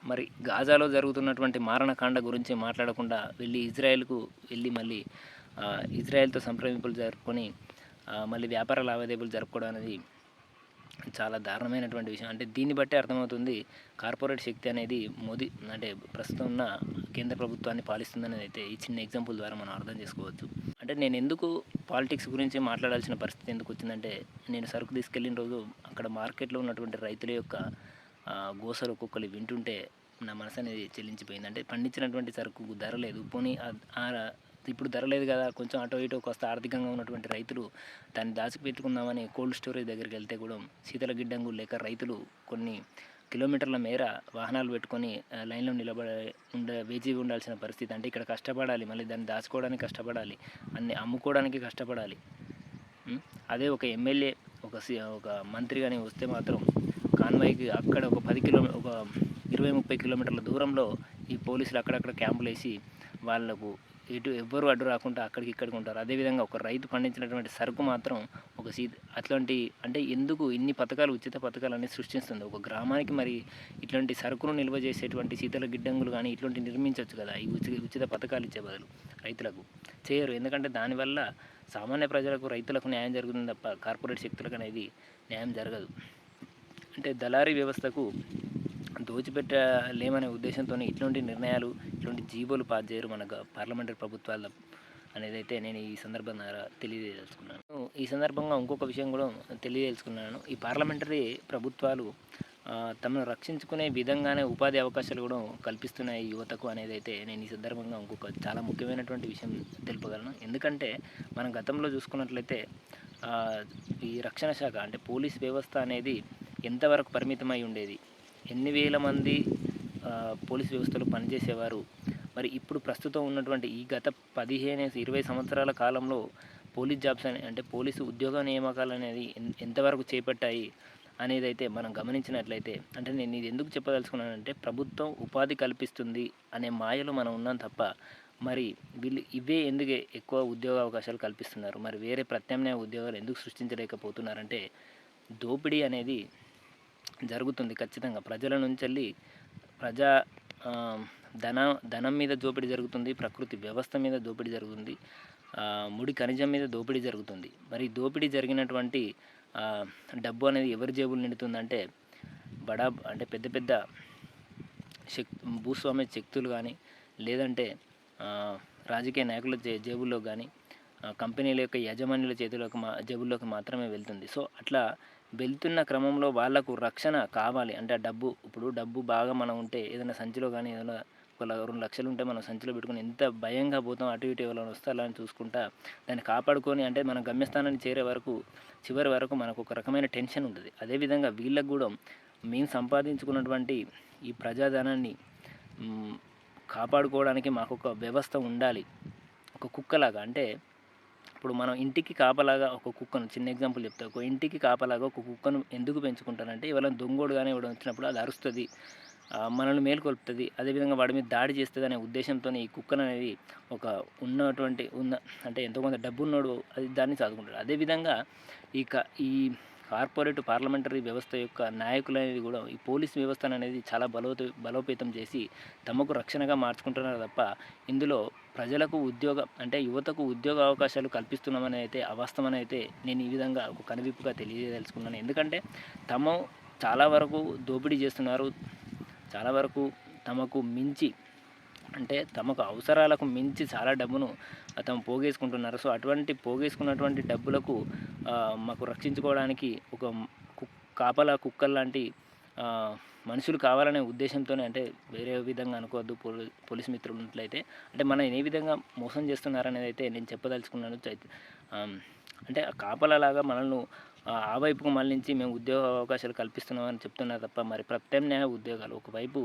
మరి గాజాలో జరుగుతున్నటువంటి మారణకాండ గురించి మాట్లాడకుండా వెళ్ళి ఇజ్రాయెల్కు వెళ్ళి మళ్ళీ ఇజ్రాయెల్తో సంప్రదింపులు జరుపుకొని మళ్ళీ వ్యాపార లావాదేవీలు జరుపుకోవడం అనేది చాలా దారుణమైనటువంటి విషయం. అంటే దీన్ని బట్టి అర్థమవుతుంది కార్పొరేట్ శక్తి అనేది మోదీ అంటే ప్రస్తుతం ఉన్న కేంద్ర ప్రభుత్వాన్ని పాలిస్తుందని అయితే ఈ చిన్న ఎగ్జాంపుల్ ద్వారా మనం అర్థం చేసుకోవచ్చు. అంటే నేను ఎందుకు పాలిటిక్స్ గురించి మాట్లాడాల్సిన పరిస్థితి ఎందుకు వచ్చిందంటే నేను సరుకు తీసుకెళ్ళిన రోజు అక్కడ మార్కెట్లో ఉన్నటువంటి రైతుల యొక్క గోసలు ఒక్కొక్కరు వింటుంటే నా మనసు అనేది చెల్లించిపోయింది. అంటే పండించినటువంటి సరుకు ధర లేదు, పోనీ ఇప్పుడు ధర లేదు కదా కొంచెం అటో ఇటో కాస్త ఆర్థికంగా ఉన్నటువంటి రైతులు దాన్ని దాచిపెట్టుకుందామని కోల్డ్ స్టోరేజ్ దగ్గరికి వెళ్తే కూడా శీతల గిడ్డంగు లేక రైతులు కొన్ని కిలోమీటర్ల మేర వాహనాలు పెట్టుకొని లైన్లో వేచి ఉండాల్సిన పరిస్థితి. అంటే ఇక్కడ కష్టపడాలి, మళ్ళీ దాన్ని దాచుకోవడానికి కష్టపడాలి, అన్ని అమ్ముకోవడానికి కష్టపడాలి. అదే ఒక ఎమ్మెల్యే ఒక మంత్రి కానీ వస్తే మాత్రం కాన్వాయ్కి అక్కడ ఒక 20-30 కిలోమీటర్ల దూరంలో ఈ పోలీసులు అక్కడక్కడ క్యాంపులు వేసి వాళ్ళకు ఎవ్వరూ అడ్డు రాకుండా ఇక్కడికి ఉంటారు. అదేవిధంగా ఒక రైతు పండించినటువంటి సరుకు మాత్రం అట్లాంటి అంటే ఎందుకు ఇన్ని పథకాలు ఉచిత పథకాలు అనేది సృష్టిస్తుంది ఒక గ్రామానికి. మరి ఇట్లాంటి సరుకును నిల్వ చేసేటువంటి శీతల గిడ్డంగులు కానీ ఇట్లాంటి నిర్మించవచ్చు కదా ఈ ఉచిత పథకాలు ఇచ్చే బదులు. రైతులకు చేయరు, ఎందుకంటే దానివల్ల సామాన్య ప్రజలకు రైతులకు న్యాయం జరుగుతుంది తప్ప కార్పొరేట్ శక్తులకు అనేది న్యాయం జరగదు. అంటే దళారీ వ్యవస్థకు దోచిపెట్టలేమనే ఉద్దేశంతో ఇట్లాంటి నిర్ణయాలు ఇట్లాంటి జీవోలు పాస్ చేయరు మన పార్లమెంటరీ ప్రభుత్వాల అనేది అయితే నేను ఈ సందర్భం ద్వారా తెలియజేసుకున్నాను. ఈ సందర్భంగా ఇంకొక విషయం కూడా తెలియదలుచుకున్నాను. ఈ పార్లమెంటరీ ప్రభుత్వాలు తమను రక్షించుకునే విధంగానే ఉపాధి అవకాశాలు కూడా కల్పిస్తున్నాయి యువతకు అనేదైతే నేను ఈ సందర్భంగా ఇంకొక చాలా ముఖ్యమైనటువంటి విషయం తెలుపగలను. ఎందుకంటే మనం గతంలో చూసుకున్నట్లయితే ఈ రక్షణ శాఖ అంటే పోలీస్ వ్యవస్థ అనేది ఎంతవరకు పరిమితమై ఉండేది, ఎన్ని వేల మంది పోలీస్ వ్యవస్థలో పనిచేసేవారు. మరి ఇప్పుడు ప్రస్తుతం ఉన్నటువంటి ఈ గత 15-20 సంవత్సరాల కాలంలో పోలీస్ జాబ్స్ అంటే పోలీసు ఉద్యోగ నియామకాలు అనేది ఎంతవరకు చేపట్టాయి అనేది అయితే మనం గమనించినట్లయితే, అంటే నేను ఇది ఎందుకు చెప్పదలుచుకున్నానంటే ప్రభుత్వం ఉపాధి కల్పిస్తుంది అనే మాయలో మనం ఉన్నాం తప్ప మరి వీళ్ళు ఇవే ఎందుకు ఎక్కువ ఉద్యోగ అవకాశాలు కల్పిస్తున్నారు, మరి వేరే ప్రత్యామ్నాయ ఉద్యోగాలు ఎందుకు సృష్టించలేకపోతున్నారంటే దోపిడీ అనేది జరుగుతుంది ఖచ్చితంగా. ప్రజల నుంచి వెళ్ళి ప్రజా ధనం మీద దోపిడీ జరుగుతుంది, ప్రకృతి వ్యవస్థ మీద దోపిడీ జరుగుతుంది, ముడి ఖనిజం మీద దోపిడీ జరుగుతుంది. మరి దోపిడీ జరిగినటువంటి డబ్బు అనేది ఎవరి జేబులు నిండుతుందంటే అంటే పెద్ద పెద్ద భూస్వామ్య శక్తులు కానీ లేదంటే రాజకీయ నాయకుల జేబుల్లో కానీ కంపెనీల యొక్క యజమానుల జేబుల్లోకి మాత్రమే వెళ్తుంది. సో అట్లా వెళ్తున్న క్రమంలో వాళ్లకు రక్షణ కావాలి అంటే ఇప్పుడు డబ్బు బాగా మనం ఉంటే ఏదైనా సంచిలో కానీ ఏదైనా 1-2 లక్షలు ఉంటే మనం సంచిలో పెట్టుకుని ఎంత భయంగా పోతాం, అటు ఇటు ఎవరైనా వస్తారా అని చూసుకుంటా దాన్ని కాపాడుకొని అంటే మన గమ్యస్థానాన్ని చేరే వరకు చివరి వరకు మనకు ఒక రకమైన టెన్షన్ ఉంటుంది. అదేవిధంగా వీళ్ళకు కూడా మేము సంపాదించుకున్నటువంటి ఈ ప్రజాధనాన్ని కాపాడుకోవడానికి మాకు ఒక వ్యవస్థ ఉండాలి. ఒక కుక్కలాగా అంటే ఇప్పుడు మనం ఇంటికి కాపలాగా ఒక కుక్కను, చిన్న ఎగ్జాంపుల్ చెప్తా, ఒక ఇంటికి కాపలాగా ఒక కుక్కను ఎందుకు పెంచుకుంటానంటే ఎవరైనా దొంగోడు కానీ ఇవ్వడం వచ్చినప్పుడు అది అరుస్తుంది, మనల్ని మేలుకొల్పుతుంది, అదేవిధంగా వాడి మీద దాడి చేస్తుంది అనే ఉద్దేశంతో ఈ కుక్కను అనేది అంటే ఎంతో కొంత డబ్బు ఉన్నోడు అది దాన్ని చదువుకుంటాడు. అదేవిధంగా ఈ కార్పొరేట్ పార్లమెంటరీ వ్యవస్థ యొక్క నాయకులు అనేది కూడా ఈ పోలీస్ వ్యవస్థను అనేది చాలా బలోపేతం చేసి తమకు రక్షణగా మార్చుకుంటున్నారు తప్ప ఇందులో ప్రజలకు అంటే యువతకు ఉద్యోగ అవకాశాలు కల్పిస్తున్నామని అయితే అవాస్తవమని అయితే నేను ఈ విధంగా ఒక కనువిప్పుగా తెలియదలుచుకున్నాను. ఎందుకంటే చాలా వరకు దోపిడీ చేస్తున్నారు, చాలా వరకు తమకు మించి అంటే తమకు అవసరాలకు మించి చాలా డబ్బును తమ పోగేసుకుంటున్నారు. సో అటువంటి పోగేసుకున్నటువంటి డబ్బులకు మాకు రక్షించుకోవడానికి ఒక కాపలా కుక్కల్లాంటి మనుషులు కావాలనే ఉద్దేశంతోనే, అంటే వేరే విధంగా అనుకోవద్దు పోలీస్ మిత్రులు ఉన్నట్లయితే, అంటే మనం ఏ విధంగా మోసం చేస్తున్నారనేది అయితే నేను చెప్పదలుచుకున్నాను. అంటే కాపలాలాగా మనల్ని ఆ వైపుకు మళ్ళించి మేము ఉద్యోగ అవకాశాలు కల్పిస్తున్నామని చెప్తున్నారు తప్ప మరి ప్రత్యామ్నాయ ఉద్యోగాలు ఒకవైపు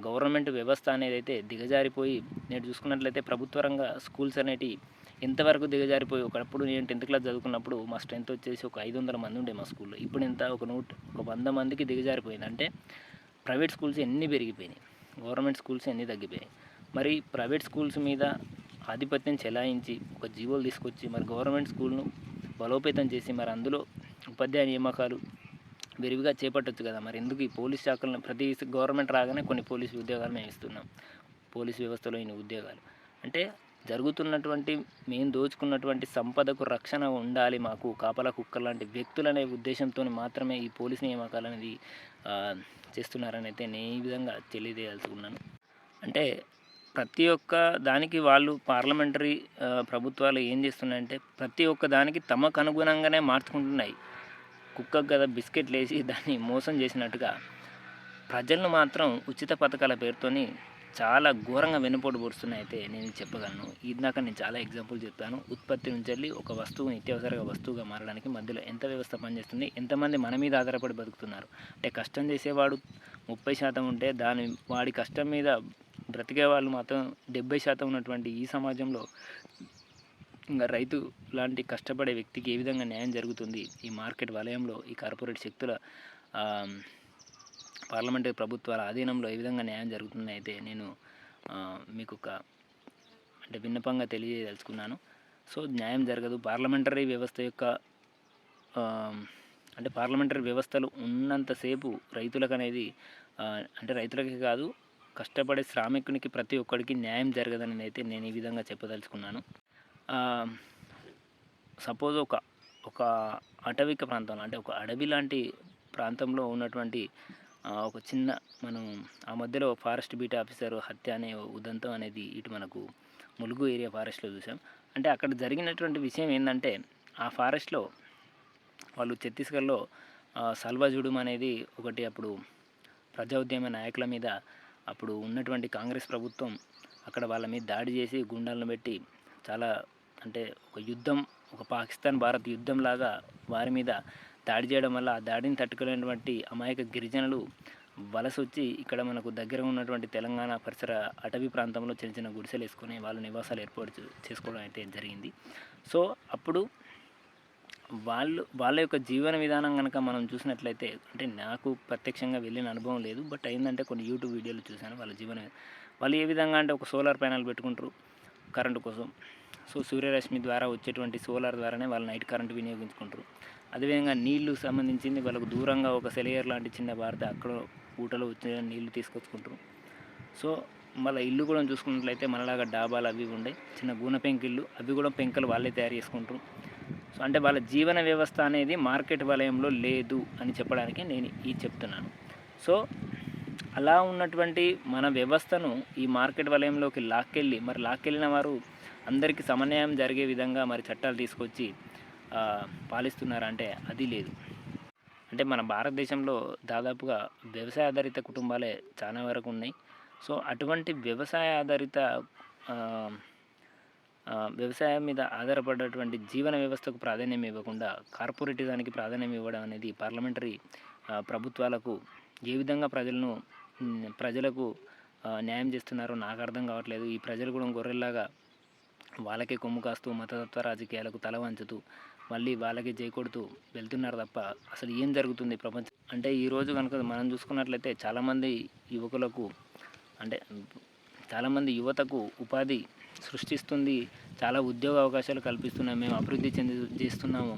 గవర్నమెంట్ వ్యవస్థ అనేది అయితే దిగజారిపోయి నేడు చూసుకున్నట్లయితే ప్రభుత్వ రంగ స్కూల్స్ అనేటివి ఎంతవరకు దిగజారిపోయి, ఒకప్పుడు నేను 10th క్లాస్ చదువుకున్నప్పుడు మా స్ట్రెంత్ వచ్చేసి ఒక 500 మంది ఉండే మా స్కూల్లో, ఇప్పుడు ఎంత ఒక 100 మందికి దిగజారిపోయింది. అంటే ప్రైవేట్ స్కూల్స్ ఎన్ని పెరిగిపోయినాయి, గవర్నమెంట్ స్కూల్స్ ఎన్ని తగ్గిపోయాయి. మరి ప్రైవేట్ స్కూల్స్ మీద ఆధిపత్యం చెలాయించి ఒక జీవోలు తీసుకొచ్చి మరి గవర్నమెంట్ స్కూల్ను బలోపేతం చేసి మరి అందులో ఉపాధ్యాయ నియామకాలు విరివిగా చేపట్టవచ్చు కదా. మరి ఎందుకు ఈ పోలీస్ శాఖలను ప్రతి గవర్నమెంట్ రాగానే కొన్ని పోలీసు ఉద్యోగాలు మేము ఇస్తున్నాం, పోలీసు వ్యవస్థలో ఇన్ని ఉద్యోగాలు అంటే జరుగుతున్నటువంటి మేము దోచుకున్నటువంటి సంపదకు రక్షణ ఉండాలి, మాకు కాపలా కుక్కర్ లాంటి వ్యక్తులనే ఉద్దేశంతో మాత్రమే ఈ పోలీస్ నియామకాలు అనేది చేస్తున్నారని అయితే నేను ఈ విధంగా తెలియజేయాల్సుకున్నాను. అంటే ప్రతి ఒక్క దానికి వాళ్ళు పార్లమెంటరీ ప్రభుత్వాలు ఏం చేస్తున్నాయంటే ప్రతి ఒక్క దానికి తమకు అనుగుణంగానే మార్చుకుంటున్నాయి. కుక్కకు కదా బిస్కెట్లు వేసి దాన్ని మోసం చేసినట్టుగా ప్రజలను మాత్రం ఉచిత పథకాల పేరుతోని చాలా ఘోరంగా వెనుపోటు పొడుస్తున్నాయి అయితే నేను చెప్పగలను. ఇందాక నేను చాలా ఎగ్జాంపుల్ చెప్తాను. ఉత్పత్తి నుంచి వెళ్ళి ఒక వస్తువు నిత్యావసర వస్తువుగా మారడానికి మధ్యలో ఎంత వ్యవస్థ పనిచేస్తుంది, ఎంతమంది మన మీద ఆధారపడి బతుకుతున్నారు. అంటే కష్టం చేసేవాడు 30% ఉంటే వాడి కష్టం మీద బ్రతికే వాళ్ళు మాత్రం 70% ఉన్నటువంటి ఈ సమాజంలో ఇంకా రైతు లాంటి కష్టపడే వ్యక్తికి ఏ విధంగా న్యాయం జరుగుతుంది? ఈ మార్కెట్ వలయంలో ఈ కార్పొరేట్ శక్తుల పార్లమెంటరీ ప్రభుత్వాల ఆధీనంలో ఏ విధంగా న్యాయం జరుగుతుందని అయితే నేను మీకు అంటే విన్నపంగా తెలియదలుచుకున్నాను. సో న్యాయం జరగదు. పార్లమెంటరీ వ్యవస్థ యొక్క అంటే పార్లమెంటరీ వ్యవస్థలు ఉన్నంతసేపు రైతులకు అనేది అంటే రైతులకే కాదు కష్టపడే శ్రామికునికి ప్రతి ఒక్కడికి న్యాయం జరగదని అయితే నేను ఈ విధంగా చెప్పదలుచుకున్నాను. సపోజ్ ఒక అటవిక ప్రాంతంలో అంటే ఒక అడవి లాంటి ప్రాంతంలో ఉన్నటువంటి ఒక చిన్న మనం ఆ మధ్యలో ఫారెస్ట్ బీట్ ఆఫీసర్ హత్య అనే ఉదంతం అనేది ఇటు మనకు ములుగు ఏరియా ఫారెస్ట్లో చూసాం. అంటే అక్కడ జరిగినటువంటి విషయం ఏంటంటే ఆ ఫారెస్ట్‌లో వాళ్ళు ఛత్తీస్‌గఢ్‌లో సల్వాజుడుం అనేది ఒకటి అప్పుడు ప్రజా ఉద్యమ నాయకుల మీద అప్పుడు ఉన్నటువంటి కాంగ్రెస్ ప్రభుత్వం అక్కడ వాళ్ళ మీద దాడి చేసి గుండాలను పెట్టి చాలా అంటే ఒక యుద్ధం, ఒక పాకిస్తాన్ భారత్ యుద్ధంలాగా వారి మీద దాడి చేయడం వల్ల ఆ దాడిని తట్టుకోలేనటువంటి అమాయక గిరిజనులు వలస వచ్చి ఇక్కడ మనకు దగ్గర ఉన్నటువంటి తెలంగాణ పరిసర అటవీ ప్రాంతంలో చిన్న చిన్న గుడిసెలు వేసుకొని వాళ్ళ నివాసాలు ఏర్పాటు చేసుకోవడం అయితే జరిగింది. సో అప్పుడు వాళ్ళ యొక్క జీవన విధానం కనుక మనం చూసినట్లయితే, అంటే నాకు ప్రత్యక్షంగా వెళ్ళిన అనుభవం లేదు. బట్ ఏందంటే కొన్ని యూట్యూబ్ వీడియోలు చూశాను వాళ్ళ వాళ్ళు ఏ విధంగా అంటే ఒక సోలార్ ప్యానెల్ పెట్టుకుంటారు కరెంటు కోసం. సో సూర్యరశ్మి ద్వారా వచ్చేటువంటి సోలార్ ద్వారానే వాళ్ళు నైట్ కరెంటు వినియోగించుకుంటారు. అదేవిధంగా నీళ్లు సంబంధించింది వాళ్ళకు దూరంగా ఒక సెలయేరు లాంటి చిన్న భారత అక్కడ ఊటలో వచ్చే నీళ్లు తీసుకొచ్చుకుంటారు. సో మళ్ళీ ఇల్లు కూడా చూసుకున్నట్లయితే మనలాగా డాబాలు అవి ఉండే చిన్న గూన పెంకిళ్ళు, అవి కూడా పెంకలు వాళ్ళే తయారు చేసుకుంటారు. సో అంటే వాళ్ళ జీవన వ్యవస్థ అనేది మార్కెట్ వలయంలో లేదు అని చెప్పడానికి నేను ఇది చెప్తున్నాను. సో అలా ఉన్నటువంటి మన వ్యవస్థను ఈ మార్కెట్ వలయంలోకి లాక్కెళ్ళిన వారు అందరికీ సమన్వయం జరిగే విధంగా మరి చట్టాలు తీసుకొచ్చి పాలిస్తున్నారంటే అది లేదు. అంటే మన భారతదేశంలో దాదాపుగా వ్యవసాయ ఆధారిత కుటుంబాలే చాలా వరకు ఉన్నాయి. సో అటువంటి వ్యవసాయ ఆధారిత వ్యవసాయం మీద ఆధారపడేటువంటి జీవన వ్యవస్థకు ప్రాధాన్యం ఇవ్వకుండా కార్పొరేటిజానికి ప్రాధాన్యం ఇవ్వడం అనేది పార్లమెంటరీ ప్రభుత్వాలకు ఏ విధంగా ప్రజలకు న్యాయం చేస్తున్నారో నాకు అర్థం కావట్లేదు. ఈ ప్రజలు కూడా గొర్రెల్లాగా వాళ్ళకే కొమ్ము కాస్తూ మతతత్వ రాజకీయాలకు తల వంచుతూ మళ్ళీ వాళ్ళకే జై కొడుతూ వెళ్తున్నారు తప్ప అసలు ఏం జరుగుతుంది ప్రపంచం అంటే ఈరోజు కనుక మనం చూసుకున్నట్లయితే చాలామంది యువతకు ఉపాధి సృష్టిస్తుంది, చాలా ఉద్యోగ అవకాశాలు కల్పిస్తున్నాం, మేము అభివృద్ధి చేస్తున్నాము.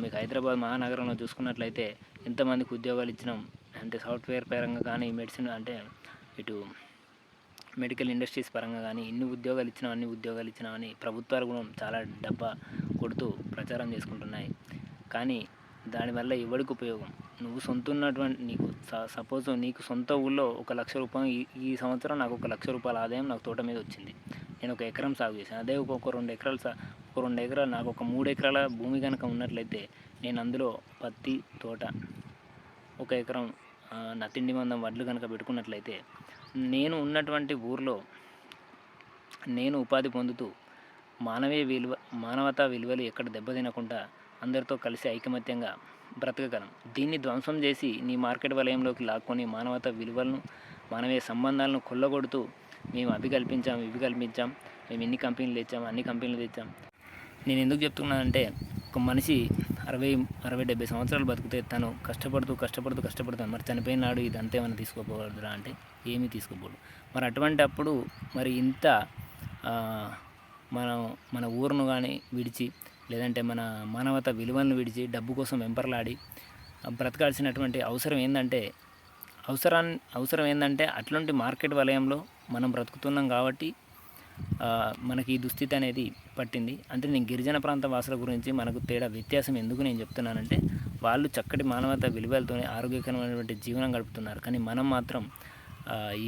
మీకు హైదరాబాద్ మహానగరంలో చూసుకున్నట్లయితే ఎంతమందికి ఉద్యోగాలు ఇచ్చినాం అంటే సాఫ్ట్వేర్ పరంగా కానీ మెడిసిన్ అంటే ఇటు మెడికల్ ఇండస్ట్రీస్ పరంగా కానీ అన్ని ఉద్యోగాలు ఇచ్చినామని ప్రభుత్వాలు కూడా చాలా డబ్బా కొడుతూ ప్రచారం చేసుకుంటున్నాయి. కానీ దానివల్ల ఎవరికి ఉపయోగం? నువ్వు సపోజ్ నీకు సొంత ఊళ్ళో 1,00,000 రూపాయలు ఈ సంవత్సరం నాకు 1,00,000 రూపాయల ఆదాయం నాకు తోట మీద వచ్చింది. నేను 1 ఎకరం సాగు చేశాను. అదే ఒక 2 ఎకరాలు నాకు ఒక 3 ఎకరాల భూమి కనుక ఉన్నట్లయితే నేను అందులో పత్తి తోట 1 ఎకరం నా తిండి మందం వడ్లు కనుక పెట్టుకున్నట్లయితే నేను ఉన్నటువంటి ఊర్లో నేను ఉపాధి పొందుతూ మానవతా విలువలు ఎక్కడ దెబ్బతినకుండా అందరితో కలిసి ఐకమత్యంగా బ్రతకగలం. దీన్ని ధ్వంసం చేసి నీ మార్కెట్ వలయంలోకి లాక్కొని మానవతా విలువలను, మానవీయ సంబంధాలను కొల్లగొడుతూ మేము ఇవి కల్పించాం, మేము ఇన్ని కంపెనీలు తెచ్చాం, అన్ని కంపెనీలు తెచ్చాం. నేను ఎందుకు చెప్తున్నానంటే ఒక మనిషి 60-70 సంవత్సరాలు బతికితే తను కష్టపడుతూ మరి చనిపోయిన నాడు ఇదంతా ఏమైనా తీసుకోపోవద్దురా అంటే ఏమీ తీసుకోపోడు. మరి అటువంటి అప్పుడు మరి ఇంత మన ఊరును కానీ విడిచి లేదంటే మన మానవత విలువలను విడిచి డబ్బు కోసం వెంపర్లాడి బ్రతకాల్సినటువంటి అవసరం ఏంటంటే అట్లాంటి మార్కెట్ వలయంలో మనం బ్రతుకుతున్నాం కాబట్టి మనకి ఈ దుస్థితి అనేది పట్టింది. అంటే నేను గిరిజన ప్రాంత వాసుల గురించి మనకు వ్యత్యాసం ఎందుకు నేను చెప్తున్నానంటే వాళ్ళు చక్కటి మానవత విలువలతోనే ఆరోగ్యకరమైనటువంటి జీవనం గడుపుతున్నారు. కానీ మనం మాత్రం ఈ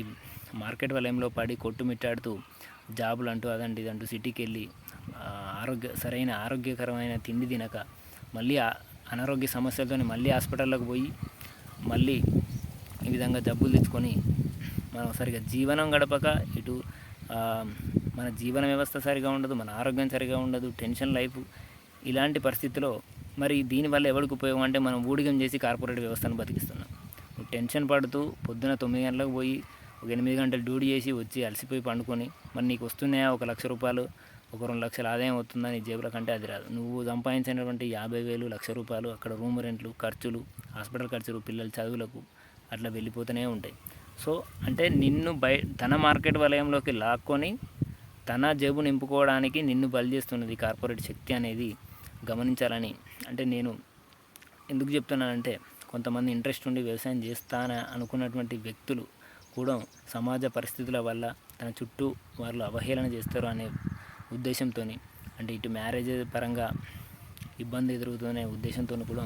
మార్కెట్ వలయంలో పడి కొట్టుమిట్టాడుతూ జాబులు అంటూ అదంటూ ఇదంటూ సిటీకి వెళ్ళి సరైన ఆరోగ్యకరమైన తిండి తినక మళ్ళీ అనారోగ్య సమస్యలతో మళ్ళీ హాస్పిటల్లోకి పోయి మళ్ళీ ఈ విధంగా జబ్బులు తెచ్చుకొని మనం సరిగా జీవనం గడపక ఇటు మన జీవన వ్యవస్థ సరిగా ఉండదు, మన ఆరోగ్యం సరిగా ఉండదు, టెన్షన్ లైఫ్. ఇలాంటి పరిస్థితిలో మరి దీనివల్ల ఎవరికి ఉపయోగం అంటే మనం ఊడిగం చేసి కార్పొరేట్ వ్యవస్థను బతికిస్తున్నాం. టెన్షన్ పడుతూ పొద్దున 9 గంటలకు పోయి ఒక 8 గంటలు డ్యూటీ చేసి వచ్చి అలసిపోయి పండుకొని మరి నీకు వస్తున్నాయా 1,00,000 రూపాయలు, ఒక 2 లక్షల ఆదాయం వస్తుందా నీ జేబుల కంటే అది రాదు. నువ్వు సంపాదించినటువంటి 50,000, 1,00,000 రూపాయలు అక్కడ రూమ్ రెంట్లు, ఖర్చులు, హాస్పిటల్ ఖర్చులు, పిల్లల చదువులకు అట్లా వెళ్ళిపోతూనే ఉంటాయి. సో అంటే నిన్ను తన మార్కెట్ వలయంలోకి లాక్కొని తన జేబు నింపుకోవడానికి నిన్ను బలి చేస్తున్నది కార్పొరేట్ శక్తి అనేది గమనించాలని అంటే నేను ఎందుకు చెప్తున్నానంటే కొంతమంది ఇంట్రెస్ట్ ఉండి వ్యవసాయం చేస్తాన అనుకున్నటువంటి వ్యక్తులు కూడా సమాజ పరిస్థితుల వల్ల తన చుట్టూ వాళ్ళు అవహేళన చేస్తారు అనే ఉద్దేశంతో అంటే ఇటు మ్యారేజ్ పరంగా ఇబ్బంది ఎదురుతూనే ఉద్దేశంతో కూడా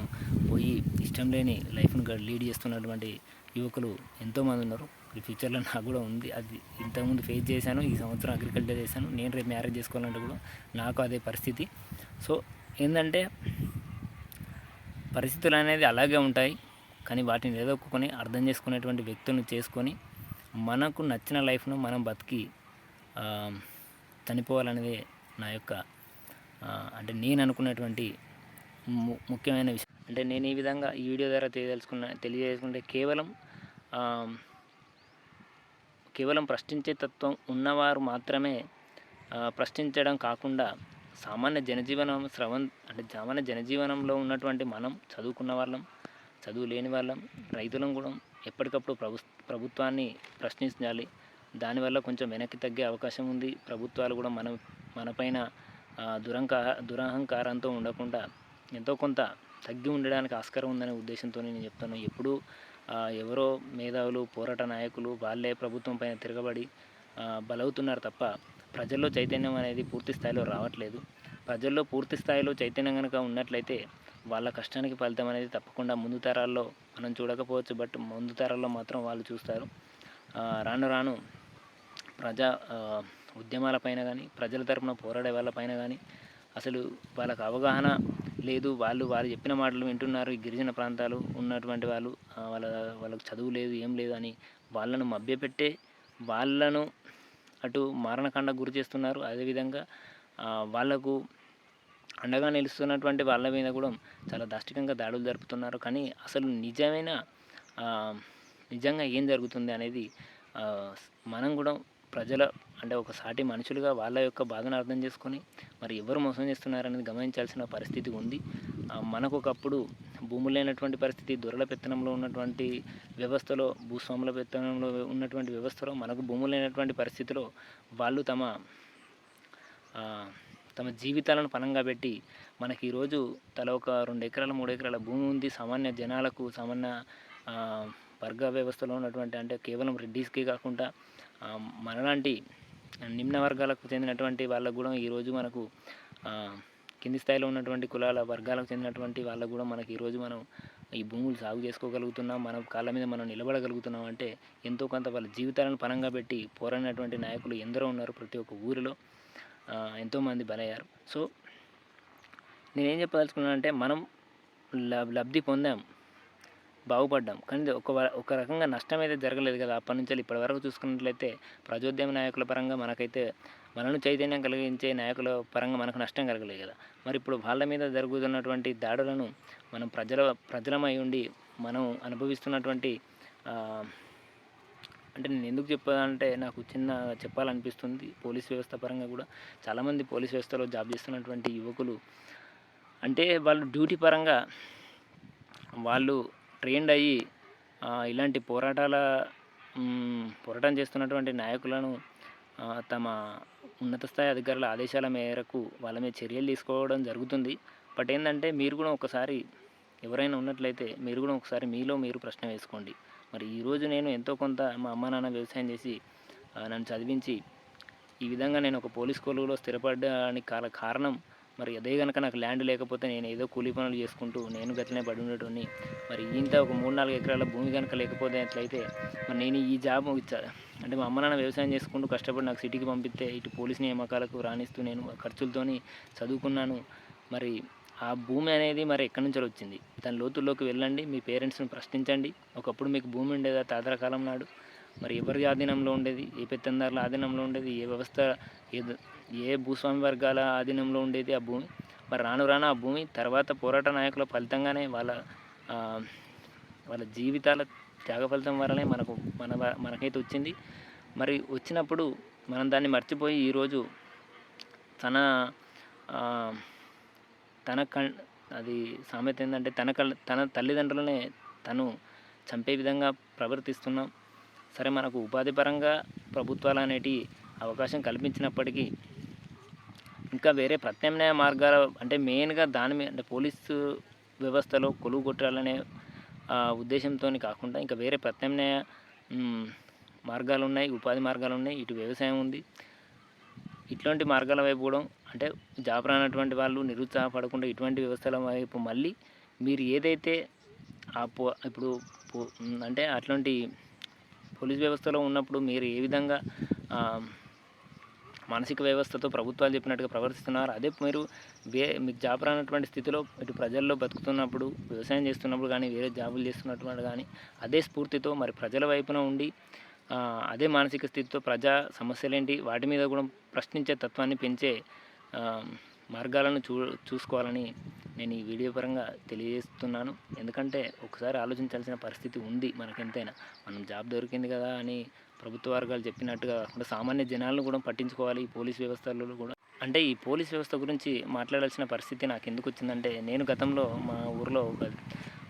పోయి ఇష్టం లేని లైఫ్ను లీడ్ చేస్తున్నటువంటి యువకులు ఎంతోమంది ఉన్నారు. ఈ ఫ్యూచర్లో నాకు కూడా ఉంది. అది ఇంతకుముందు ఫేస్ చేశాను. ఈ సంవత్సరం అగ్రికల్చర్ చేశాను. నేను రేపు మ్యారేజ్ చేసుకోవాలంటే కూడా నాకు అదే పరిస్థితి. సో ఏంటంటే పరిస్థితులు అనేది అలాగే ఉంటాయి, కానీ వాటిని ఎదుర్కొని అర్థం చేసుకునేటువంటి వ్యక్తులను చేసుకొని మనకు నచ్చిన లైఫ్ను మనం బతికి చనిపోవాలనేది నా యొక్క అంటే నేను అనుకున్నటువంటి ముఖ్యమైన విషయం. అంటే నేను ఈ విధంగా ఈ వీడియో ద్వారా తెలియజేసుకుంటే కేవలం ప్రశ్నించే తత్వం ఉన్నవారు మాత్రమే ప్రశ్నించడం కాకుండా సామాన్య జనజీవనంలో ఉన్నటువంటి మనం చదువుకున్న వాళ్ళం, చదువు లేని వాళ్ళం, రైతులం కూడా ఎప్పటికప్పుడు ప్రభుత్వాన్ని ప్రశ్నించాలి. దానివల్ల కొంచెం వెనక్కి తగ్గే అవకాశం ఉంది. ప్రభుత్వాలు కూడా మనపైన దురహంకారంతో ఉండకుండా ఎంతో కొంత తగ్గి ఉండడానికి ఆస్కారం ఉందనే ఉద్దేశంతో నేను చెప్తాను. ఎప్పుడూ ఎవరో మేధావులు, పోరాట నాయకులు వాళ్ళే ప్రభుత్వం పైన తిరగబడి బలవుతున్నారు తప్ప ప్రజల్లో చైతన్యం అనేది పూర్తి స్థాయిలో రావట్లేదు. ప్రజల్లో పూర్తి స్థాయిలో చైతన్యం కనుక ఉన్నట్లయితే వాళ్ళ కష్టానికి ఫలితం అనేది తప్పకుండా ముందు తరాల్లో మనం చూడకపోవచ్చు, బట్ ముందు తరాల్లో మాత్రం వాళ్ళు చూస్తారు. రాను రాను ప్రజా ఉద్యమాలపైన కానీ, ప్రజల తరపున పోరాడే వాళ్ళపైన కానీ అసలు వాళ్ళకు అవగాహన లేదు. వారు చెప్పిన మాటలు వింటున్నారు. ఈ గిరిజన ప్రాంతాలు ఉన్నటువంటి వాళ్ళు వాళ్ళకు చదువు లేదు, ఏం లేదు అని వాళ్ళను మభ్యపెట్టే వాళ్ళను అటు మారణకాండకు గురి చేస్తున్నారు. అదేవిధంగా వాళ్లకు అండగా నిలుస్తున్నటువంటి వాళ్ళ మీద కూడా చాలా దాష్టికంగా దాడులు జరుపుతున్నారు. కానీ అసలు నిజంగా ఏం జరుగుతుంది అనేది మనం కూడా అంటే ఒక సాటి మనుషులుగా వాళ్ళ యొక్క బాధను అర్థం చేసుకొని మరి ఎవరు మోసం చేస్తున్నారనేది గమనించాల్సిన పరిస్థితి ఉంది. మనకు ఒకప్పుడు భూములు లేనటువంటి పరిస్థితి, దొరల పెత్తనంలో ఉన్నటువంటి వ్యవస్థలో, భూస్వాముల పెత్తనంలో ఉన్నటువంటి వ్యవస్థలో మనకు భూములు లేనటువంటి పరిస్థితిలో వాళ్ళు తమ జీవితాలను పణంగా పెట్టి మనకి ఈరోజు తల ఒక 2 ఎకరాల 3 ఎకరాల భూమి ఉంది. సామాన్య జనాలకు, సామాన్య వర్గ వ్యవస్థలో ఉన్నటువంటి అంటే కేవలం రెడ్డిస్కి కాకుండా మనలాంటి నిమ్న వర్గాలకు చెందినటువంటి వాళ్ళకు కూడా ఈరోజు మనకు కింది స్థాయిలో ఉన్నటువంటి కులాల వర్గాలకు చెందినటువంటి వాళ్ళకు కూడా మనకి ఈరోజు మనం ఈ భూములు సాగు చేసుకోగలుగుతున్నాం, మన కాళ్ళ మీద మనం నిలబడగలుగుతున్నాం అంటే ఎంతో కొంత వాళ్ళ జీవితాలను పణంగా పెట్టి పోరాడినటువంటి నాయకులు ఎందరో ఉన్నారు. ప్రతి ఒక్క ఊరిలో ఎంతోమంది బలయ్యారు. సో నేనేం చెప్పదలుచుకున్నానంటే మనం లబ్ధి పొందాం, బాగుపడ్డాం, కానీ ఒక రకంగా నష్టం అయితే జరగలేదు కదా. అప్పటి నుంచి ఇప్పటి వరకు చూసుకున్నట్లయితే ప్రజోద్యమ నాయకుల పరంగా మనను చైతన్యం కలిగించే నాయకుల పరంగా మనకు నష్టం కలగలేదు కదా. మరి ఇప్పుడు వాళ్ళ మీద జరుగుతున్నటువంటి దాడులను మనం ప్రజలమై ఉండి మనం అనుభవిస్తున్నటువంటి అంటే నేను ఎందుకు చెప్పాలంటే నాకు చెప్పాలనిపిస్తుంది. పోలీస్ వ్యవస్థ పరంగా కూడా చాలామంది పోలీస్ వ్యవస్థలో జాబ్ చేస్తున్నటువంటి యువకులు అంటే వాళ్ళు డ్యూటీ పరంగా వాళ్ళు ట్రైన్డ్ అయ్యి ఇలాంటి పోరాటం చేస్తున్నటువంటి నాయకులను తమ ఉన్నత స్థాయి అధికారుల ఆదేశాల మేరకు వాళ్ళ మీద చర్యలు తీసుకోవడం జరుగుతుంది. బట్ ఏంటంటే మీరు కూడా ఒకసారి ఎవరైనా ఉన్నట్లయితే మీరు కూడా ఒకసారి మీలో మీరు ప్రశ్న వేసుకోండి. మరి ఈరోజు నేను ఎంతో కొంత మా అమ్మ నాన్న వ్యవసాయం చేసి నన్ను చదివించి ఈ విధంగా నేను ఒక పోలీస్ కొలువులో స్థిరపడడానికి కారణం మరి అదే కనుక నాకు ల్యాండ్ లేకపోతే నేను ఏదో కూలీ పనులు చేసుకుంటూ నేను గట్లనే పడి ఉండేటోని. మరి ఇంత ఒక 3-4 ఎకరాల భూమి కనుక లేకపోతే అట్లయితే మరి నేను ఈ జాబ్ అంటే మా అమ్మ నాన్న వ్యవసాయం చేసుకుంటూ కష్టపడి నాకు సిటీకి పంపిస్తే ఇటు పోలీస్ నియామకాలకు రాణిస్తూ నేను ఖర్చులతోని చదువుకున్నాను. మరి ఆ భూమి అనేది మరి ఎక్కడి నుంచో వచ్చింది? దాని లోతుల్లోకి వెళ్ళండి, మీ పేరెంట్స్ని ప్రశ్నించండి. ఒకప్పుడు మీకు భూమి ఉండేదా తాతల కాలం నాడు? మరి ఎవరి ఆధీనంలో ఉండేది? ఏ పెత్తందారుల ఆధీనంలో ఉండేది? ఏ వ్యవస్థ ఏ భూస్వామి వర్గాల ఆధీనంలో ఉండేది ఆ భూమి? మరి రాను రాను ఆ భూమి తర్వాత పోరాట నాయకుల ఫలితంగానే వాళ్ళ జీవితాల త్యాగ ఫలితం వల్లనే మనకైతే వచ్చింది. మరి వచ్చినప్పుడు మనం దాన్ని మర్చిపోయి ఈరోజు అది సామెత ఏంటంటే తన తల్లిదండ్రులనే తను చంపే విధంగా ప్రవర్తిస్తున్నాం. సరే, మనకు ఉపాధి పరంగా ప్రభుత్వాలు అనేటి అవకాశం కల్పించినప్పటికీ ఇంకా వేరే ప్రత్యామ్నాయ మార్గాలు అంటే మెయిన్గా దాని మీద అంటే పోలీసు వ్యవస్థలో కొలువు కొట్టాలనే ఉద్దేశంతో కాకుండా ఇంకా వేరే ప్రత్యామ్నాయ మార్గాలు ఉన్నాయి, ఉపాధి మార్గాలు ఉన్నాయి, ఇటు వ్యవసాయం ఉంది. ఇట్లాంటి మార్గాల వైపు కూడా అంటే జాబ్ రానటువంటి వాళ్ళు నిరుత్సాహపడకుండా ఇటువంటి వ్యవస్థల వైపు మళ్ళీ మీరు ఏదైతే ఇప్పుడు అంటే అట్లాంటి పోలీస్ వ్యవస్థలో ఉన్నప్పుడు మీరు ఏ విధంగా మానసిక వ్యవస్థతో ప్రభుత్వాలు చెప్పినట్టుగా ప్రవర్తిస్తున్నారు. అదే మీరు మీకు జాబ్ రానటువంటి స్థితిలో ఇటు ప్రజల్లో బతుకుతున్నప్పుడు, వ్యవసాయం చేస్తున్నప్పుడు కానీ, వేరే జాబులు చేస్తున్నప్పుడు కానీ అదే స్ఫూర్తితో మరి ప్రజల వైపున ఉండి అదే మానసిక స్థితితో ప్రజా సమస్యలేంటి వాటి మీద కూడా ప్రశ్నించే తత్వాన్ని పెంచే మార్గాలను చూసుకోవాలని నేను ఈ వీడియో పరంగా తెలియజేస్తున్నాను. ఎందుకంటే ఒకసారి ఆలోచించాల్సిన పరిస్థితి ఉంది మనకెంతైనా. మనం జాబ్ దొరికింది కదా అని ప్రభుత్వ వర్గాలు చెప్పినట్టుగా కాకుండా సామాన్య జనాలను కూడా పట్టించుకోవాలి. ఈ పోలీస్ వ్యవస్థలలో కూడా అంటే ఈ పోలీస్ వ్యవస్థ గురించి మాట్లాడాల్సిన పరిస్థితి నాకు ఎందుకు వచ్చిందంటే, నేను గతంలో మా ఊరిలో ఒక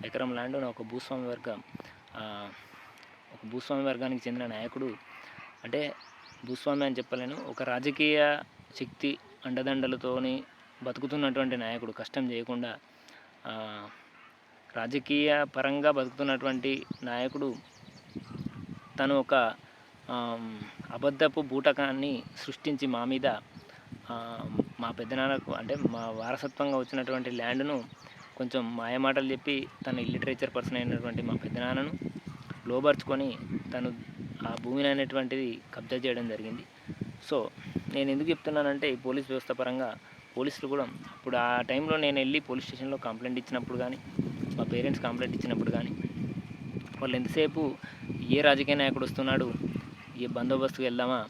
ఎకరం ల్యాండ్ ఒక భూస్వామి వర్గానికి చెందిన నాయకుడు, అంటే భూస్వామి అని చెప్పలేను, ఒక రాజకీయ శక్తి అండదండలతోని బతుకుతున్నటువంటి నాయకుడు, కష్టం చేయకుండా రాజకీయ పరంగా బతుకుతున్నటువంటి నాయకుడు తను ఒక అబద్ధపు బూటకాన్ని సృష్టించి మా మీద మా పెద్దనాన్నకు అంటే మా వారసత్వంగా వచ్చినటువంటి ల్యాండ్ను కొంచెం మాయమాటలు చెప్పి తన లిటరేచర్ పర్సన్ అయినటువంటి మా పెద్దనాన్నను లోబర్చుకొని తను ఆ భూమిని అనేటువంటిది కబ్జా చేయడం జరిగింది. సో నేను ఎందుకు చెప్తున్నానంటే, ఈ పోలీస్ వ్యవస్థ పరంగా పోలీసులు కూడా అప్పుడు ఆ టైంలో నేను వెళ్ళి పోలీస్ స్టేషన్లో కంప్లైంట్ ఇచ్చినప్పుడు కానీ, మా పేరెంట్స్ కంప్లైంట్ ఇచ్చినప్పుడు కానీ, వాళ్ళు ఎంతసేపు ఏ రాజకీయ నాయకుడు వస్తున్నాడు, ఏ బందోబస్తుకు వెళ్దామా,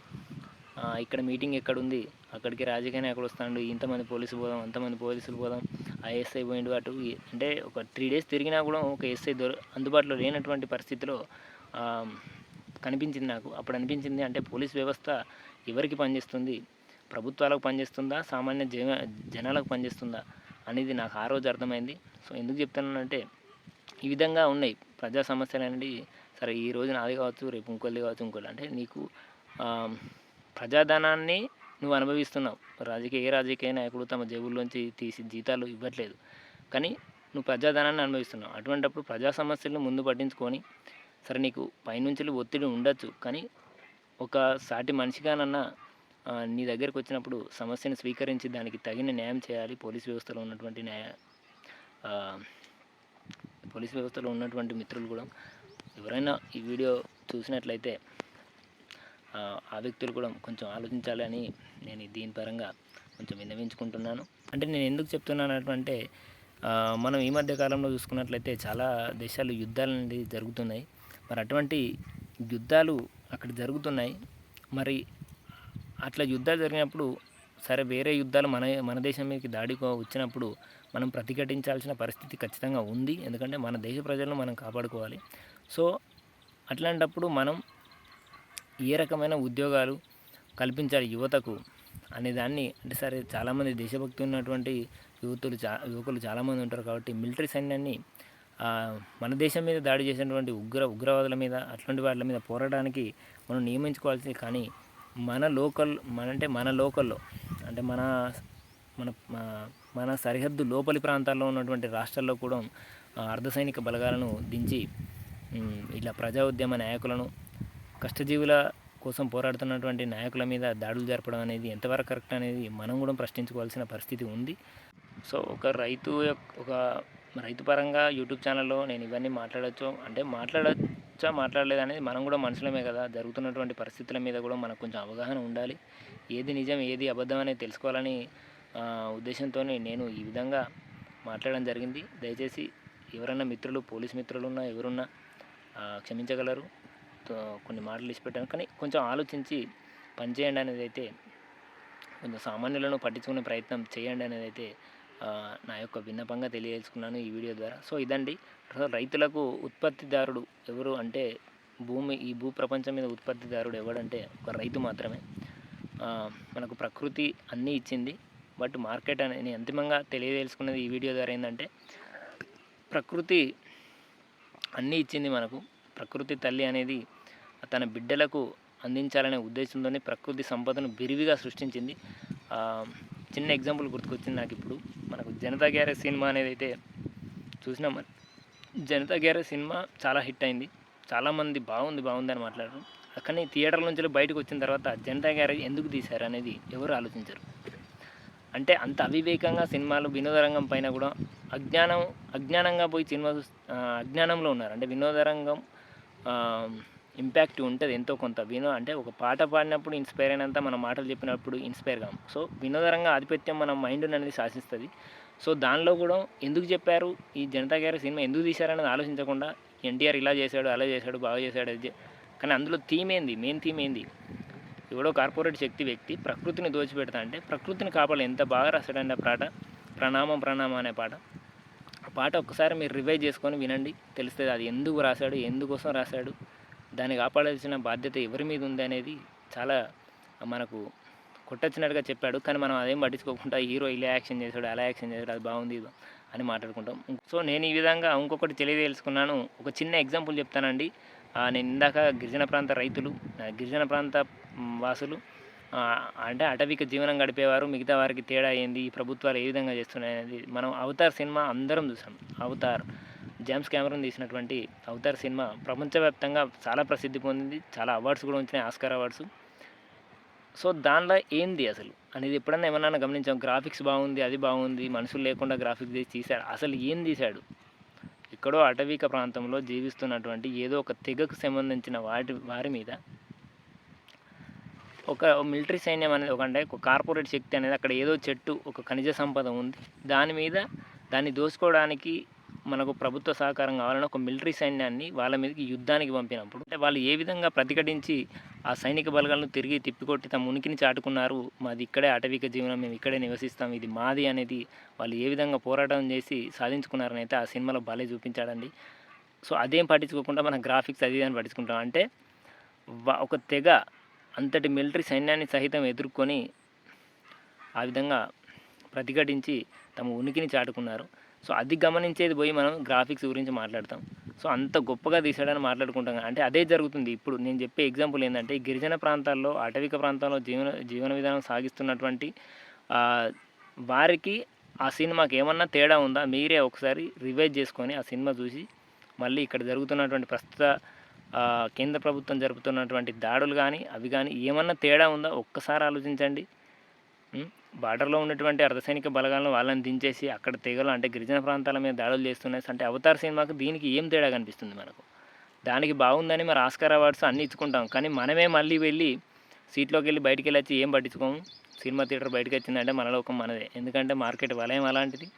ఇక్కడ మీటింగ్ ఎక్కడుంది, అక్కడికి రాజకీయ నాయకుడు వస్తాడు, ఇంతమంది పోలీసులు పోదాం, అంతమంది పోలీసులు పోదాం, ఆ ఎస్ఐ పోయిండు అటు, అంటే ఒక 3 days తిరిగినా కూడా ఒక ఎస్ఐ అందుబాటులో లేనటువంటి పరిస్థితిలో కనిపించింది నాకు. అప్పుడు అనిపించింది, అంటే పోలీస్ వ్యవస్థ ఎవరికి పనిచేస్తుంది, ప్రభుత్వాలకు పనిచేస్తుందా, సామాన్య జనాలకు పనిచేస్తుందా అనేది నాకు ఆ రోజు అర్థమైంది. సో ఎందుకు చెప్తున్నానంటే, ఈ విధంగా ఉన్నాయి ప్రజా సమస్యలు అనేది. సరే ఈ రోజు నాది కావచ్చు, రేపు ఇంకోళ్ళది కావచ్చు, ఇంకోళ్ళు, అంటే నీకు ప్రజాధనాన్ని నువ్వు అనుభవిస్తున్నావు. ఏ రాజకీయ నాయకుడు తమ జేబుల్లోంచి తీసి జీతాలు ఇవ్వట్లేదు, కానీ నువ్వు ప్రజాధనాన్ని అనుభవిస్తున్నావు. అటువంటిప్పుడు ప్రజా సమస్యలను ముందు పట్టించుకొని, సరే నీకు పైనుంచి ఒత్తిడి ఉండొచ్చు, కానీ ఒక సాటి మనిషిగానన్నా నీ దగ్గరికి వచ్చినప్పుడు సమస్యను స్వీకరించి దానికి తగిన న్యాయం చేయాలి. పోలీస్ వ్యవస్థలో ఉన్నటువంటి మిత్రులు కూడా ఎవరైనా ఈ వీడియో చూసినట్లయితే ఆ వ్యక్తులు కూడా కొంచెం ఆలోచించాలి అని నేను దీని పరంగా కొంచెం విన్నవించుకుంటున్నాను. అంటే నేను ఎందుకు చెప్తున్నానంటే, మనం ఈ మధ్య కాలంలో చూసుకున్నట్లయితే చాలా దేశాలు యుద్ధాలు అనేది జరుగుతున్నాయి. మరి అటువంటి యుద్ధాలు అక్కడ జరుగుతున్నాయి. మరి అట్లా యుద్ధాలు జరిగినప్పుడు సరే వేరే యుద్ధాలు మన దేశం మీదకి దాడికి వచ్చినప్పుడు మనం ప్రతిఘటించాల్సిన పరిస్థితి ఖచ్చితంగా ఉంది. ఎందుకంటే మన దేశ ప్రజలను మనం కాపాడుకోవాలి. సో అట్లాంటప్పుడు మనం ఏ రకమైన ఉద్యోగాలు కల్పించాలి యువతకు అనేదాన్ని, అంటే సరే చాలామంది దేశభక్తి ఉన్నటువంటి యువకులు చాలామంది ఉంటారు కాబట్టి మిలిటరీ సైన్యాన్ని మన దేశం మీద దాడి చేసినటువంటి ఉగ్రవాదుల మీద అట్లాంటి వాళ్ళ మీద పోరాటానికి మనం నియమించుకోవాల్సింది. కానీ మన లోకల్లో అంటే మన సరిహద్దు లోపలి ప్రాంతాల్లో ఉన్నటువంటి రాష్ట్రాల్లో కూడా అర్ధసైనిక బలగాలను దించి ఇలా ప్రజా ఉద్యమ నాయకులను, కష్టజీవుల కోసం పోరాడుతున్నటువంటి నాయకుల మీద దాడులు జరపడం అనేది ఎంతవరకు కరెక్ట్ అనేది మనం కూడా ప్రశ్నించుకోవాల్సిన పరిస్థితి ఉంది. సో ఒక రైతు పరంగా యూట్యూబ్ ఛానల్లో నేను ఇవన్నీ మాట్లాడలేదు అనేది మనం కూడా మనుషులమే కదా. జరుగుతున్నటువంటి పరిస్థితుల మీద కూడా మనకు కొంచెం అవగాహన ఉండాలి. ఏది నిజం ఏది అబద్ధం అనేది తెలుసుకోవాలని ఉద్దేశంతో నేను ఈ విధంగా మాట్లాడడం జరిగింది. దయచేసి ఎవరైనా మిత్రులు, పోలీస్ మిత్రులు ఉన్నా ఎవరున్నా క్షమించగలరు. కొన్ని మాటలు ఇచ్చిపెట్టాను, కానీ కొంచెం ఆలోచించి పనిచేయండి అనేది అయితే, కొంచెం సామాన్యులను పట్టించుకునే ప్రయత్నం చేయండి అనేది అయితే నా యొక్క విన్నపంగా తెలియజేసుకున్నాను ఈ వీడియో ద్వారా. సో ఇదండి, రైతులకు ఉత్పత్తిదారుడు ఎవరు అంటే ఈ భూ ప్రపంచం మీద ఉత్పత్తిదారుడు ఎవడంటే ఒక రైతు మాత్రమే. మనకు ప్రకృతి అన్నీ ఇచ్చింది, బట్ మార్కెట్ అనేది అంతిమంగా తెలియజేసుకున్నది ఈ వీడియో ద్వారా ఏంటంటే, ప్రకృతి అన్నీ ఇచ్చింది మనకు. ప్రకృతి తల్లి అనేది తన బిడ్డలకు అందించాలనే ఉద్దేశంతోనే ప్రకృతి సంపదను విరివిగా సృష్టించింది. చిన్న ఎగ్జాంపుల్ గుర్తుకొచ్చింది నాకు ఇప్పుడు. మనకు జనతా గ్యారేజ్ సినిమా అనేది అయితే చూసినాం. జనతా గ్యారేజ్ సినిమా చాలా హిట్ అయింది, చాలామంది బాగుంది అని మాట్లాడారు. కానీ థియేటర్ల నుంచి బయటకు వచ్చిన తర్వాత జనతా గ్యారేజ్ ఎందుకు తీశారు అనేది ఎవరు ఆలోచించరు. అంటే అంత అవివేకంగా సినిమాలు వినోదరంగం పైన కూడా అజ్ఞానంగా పోయి సినిమా అజ్ఞానంలో ఉన్నారు. అంటే వినోదరంగం ఇంపాక్ట్ ఉంటుంది ఎంతో కొంత. అంటే ఒక పాట పాడినప్పుడు ఇన్స్పైర్ అయినంత మనం మాటలు చెప్పినప్పుడు ఇన్స్పైర్ కాము. సో వినోదరంగా ఆధిపత్యం మన మైండ్ని అనేది శాసిస్తుంది. సో దానిలో కూడా ఎందుకు చెప్పారు ఈ జనతా గ్యారేజ్ సినిమా ఎందుకు తీశారనేది ఆలోచించకుండా ఎన్టీఆర్ ఇలా చేశాడు, అలా చేశాడు, బాగా చేశాడు అది కానీ అందులో థీమ్ ఏంది, మెయిన్ థీమ్ ఏంది, ఎవడో కార్పొరేట్ శక్తి వ్యక్తి ప్రకృతిని దోచిపెడతా అంటే ప్రకృతిని కాపాడాలి. ఎంత బాగా రాశాడండి ఆ పాట, ప్రణామం ప్రణామం అనే పాట. ఆ పాట ఒక్కసారి మీరు రివైజ్ చేసుకొని వినండి, తెలుస్తుంది అది ఎందుకు రాశాడు, ఎందుకోసం రాశాడు, దాన్ని కాపాడాల్సిన బాధ్యత ఎవరి మీద ఉంది అనేది చాలా మనకు కొట్టొచ్చినట్టుగా చెప్పాడు. కానీ మనం అదేం పట్టించుకోకుండా హీరో ఇలా యాక్షన్ చేశాడు, అలా యాక్షన్ చేశాడు, అది బాగుంది అని మాట్లాడుకుంటాం. సో నేను ఈ విధంగా ఇంకొకటి తెలియదలుచుకున్నాను. ఒక చిన్న ఎగ్జాంపుల్ చెప్తానండి. నేను ఇందాక గిరిజన ప్రాంత రైతులు, గిరిజన ప్రాంత వాసులు అంటే అటవిక జీవనం గడిపేవారు, మిగతా వారికి తేడా ఏంది, ఈ ప్రభుత్వాలు ఏ విధంగా చేస్తున్నాయి అనేది మనం అవతార్ సినిమా అందరం చూసాం. అవతార్ జేమ్స్ కెమెరాన్ తీసినటువంటి అవతార్ సినిమా ప్రపంచవ్యాప్తంగా చాలా ప్రసిద్ధి పొందింది, చాలా అవార్డ్స్ కూడా వచ్చినాయి, ఆస్కార్ అవార్డ్స్. సో దానిలో ఏంది అసలు అనేది ఎప్పుడన్నా ఏమన్నా గమనించాం. గ్రాఫిక్స్ బాగుంది, అది బాగుంది, మనుషులు లేకుండా గ్రాఫిక్స్ తీశాడు, అసలు ఏం తీశాడు? ఎక్కడో అటవిక ప్రాంతంలో జీవిస్తున్నటువంటి ఏదో ఒక తెగకు సంబంధించిన వారి మీద ఒక మిలిటరీ సైన్యం అనేది ఒక కార్పొరేట్ శక్తి అనేది అక్కడ ఏదో చెట్టు ఒక ఖనిజ సంపద ఉంది, దాన్ని దోచుకోవడానికి మనకు ప్రభుత్వ సహకారం కావాలని ఒక మిలిటరీ సైన్యాన్ని వాళ్ళ మీదకి యుద్ధానికి పంపినప్పుడు అంటే వాళ్ళు ఏ విధంగా ప్రతిఘటించి ఆ సైనిక బలగాలను తిరిగి తిప్పికొట్టి తమ ఉనికిని చాటుకున్నారు. మాది ఇక్కడే అటవిక జీవనం, మేము ఇక్కడే నివసిస్తాం, ఇది మాది అనేది వాళ్ళు ఏ విధంగా పోరాటం చేసి సాధించుకున్నారని అయితే ఆ సినిమాలో బాలే చూపించాడండి. సో అదేం పట్టించుకోకుండా మన గ్రాఫిక్స్ అది అని పట్టించుకుంటాం. అంటే ఒక తెగ అంతటి మిలిటరీ సైన్యాన్ని సహితం ఎదుర్కొని ఆ విధంగా ప్రతిఘటించి తమ ఉనికిని చాటుకున్నారు. సో అది గమనించేది పోయి మనం గ్రాఫిక్స్ గురించి మాట్లాడతాం. సో అంత గొప్పగా తీసాడని మాట్లాడుకుంటాం. అంటే అదే జరుగుతుంది ఇప్పుడు నేను చెప్పే ఎగ్జాంపుల్ ఏంటంటే ఈ గిరిజన ప్రాంతాల్లో అటవిక ప్రాంతాల్లో జీవన విధానం సాగిస్తున్నటువంటి వారికి ఆ సినిమాకి ఏమన్నా తేడా ఉందా మీరే ఒకసారి రివైజ్ చేసుకొని ఆ సినిమా చూసి మళ్ళీ ఇక్కడ జరుగుతున్నటువంటి ప్రస్తుత కేంద్ర ప్రభుత్వం జరుపుతున్నటువంటి దాడులు కానీ అవి కానీ ఏమన్నా తేడా ఉందా ఒక్కసారి ఆలోచించండి. బార్డర్లో ఉన్నటువంటి అర్ధసైనిక బలగాలను వాళ్ళని దించేసి అక్కడ తెగలు అంటే గిరిజన ప్రాంతాల మీద దాడులు చేస్తున్నాయి అంటే అవతార్ సినిమాకు దీనికి ఏం తేడా కనిపిస్తుంది మనకు? దానికి బాగుందని మరి ఆస్కార్ అవార్డ్స్ అన్నీ ఇచ్చుకుంటాం, కానీ మనమే మళ్ళీ వెళ్ళి సీట్లోకి వెళ్ళి బయటికి వెళ్ళి వచ్చి ఏం పట్టించుకోము. సినిమా థియేటర్ బయటకు వచ్చిందంటే మన లోకం మనదే, ఎందుకంటే మార్కెట్ వలయం అలాంటిది.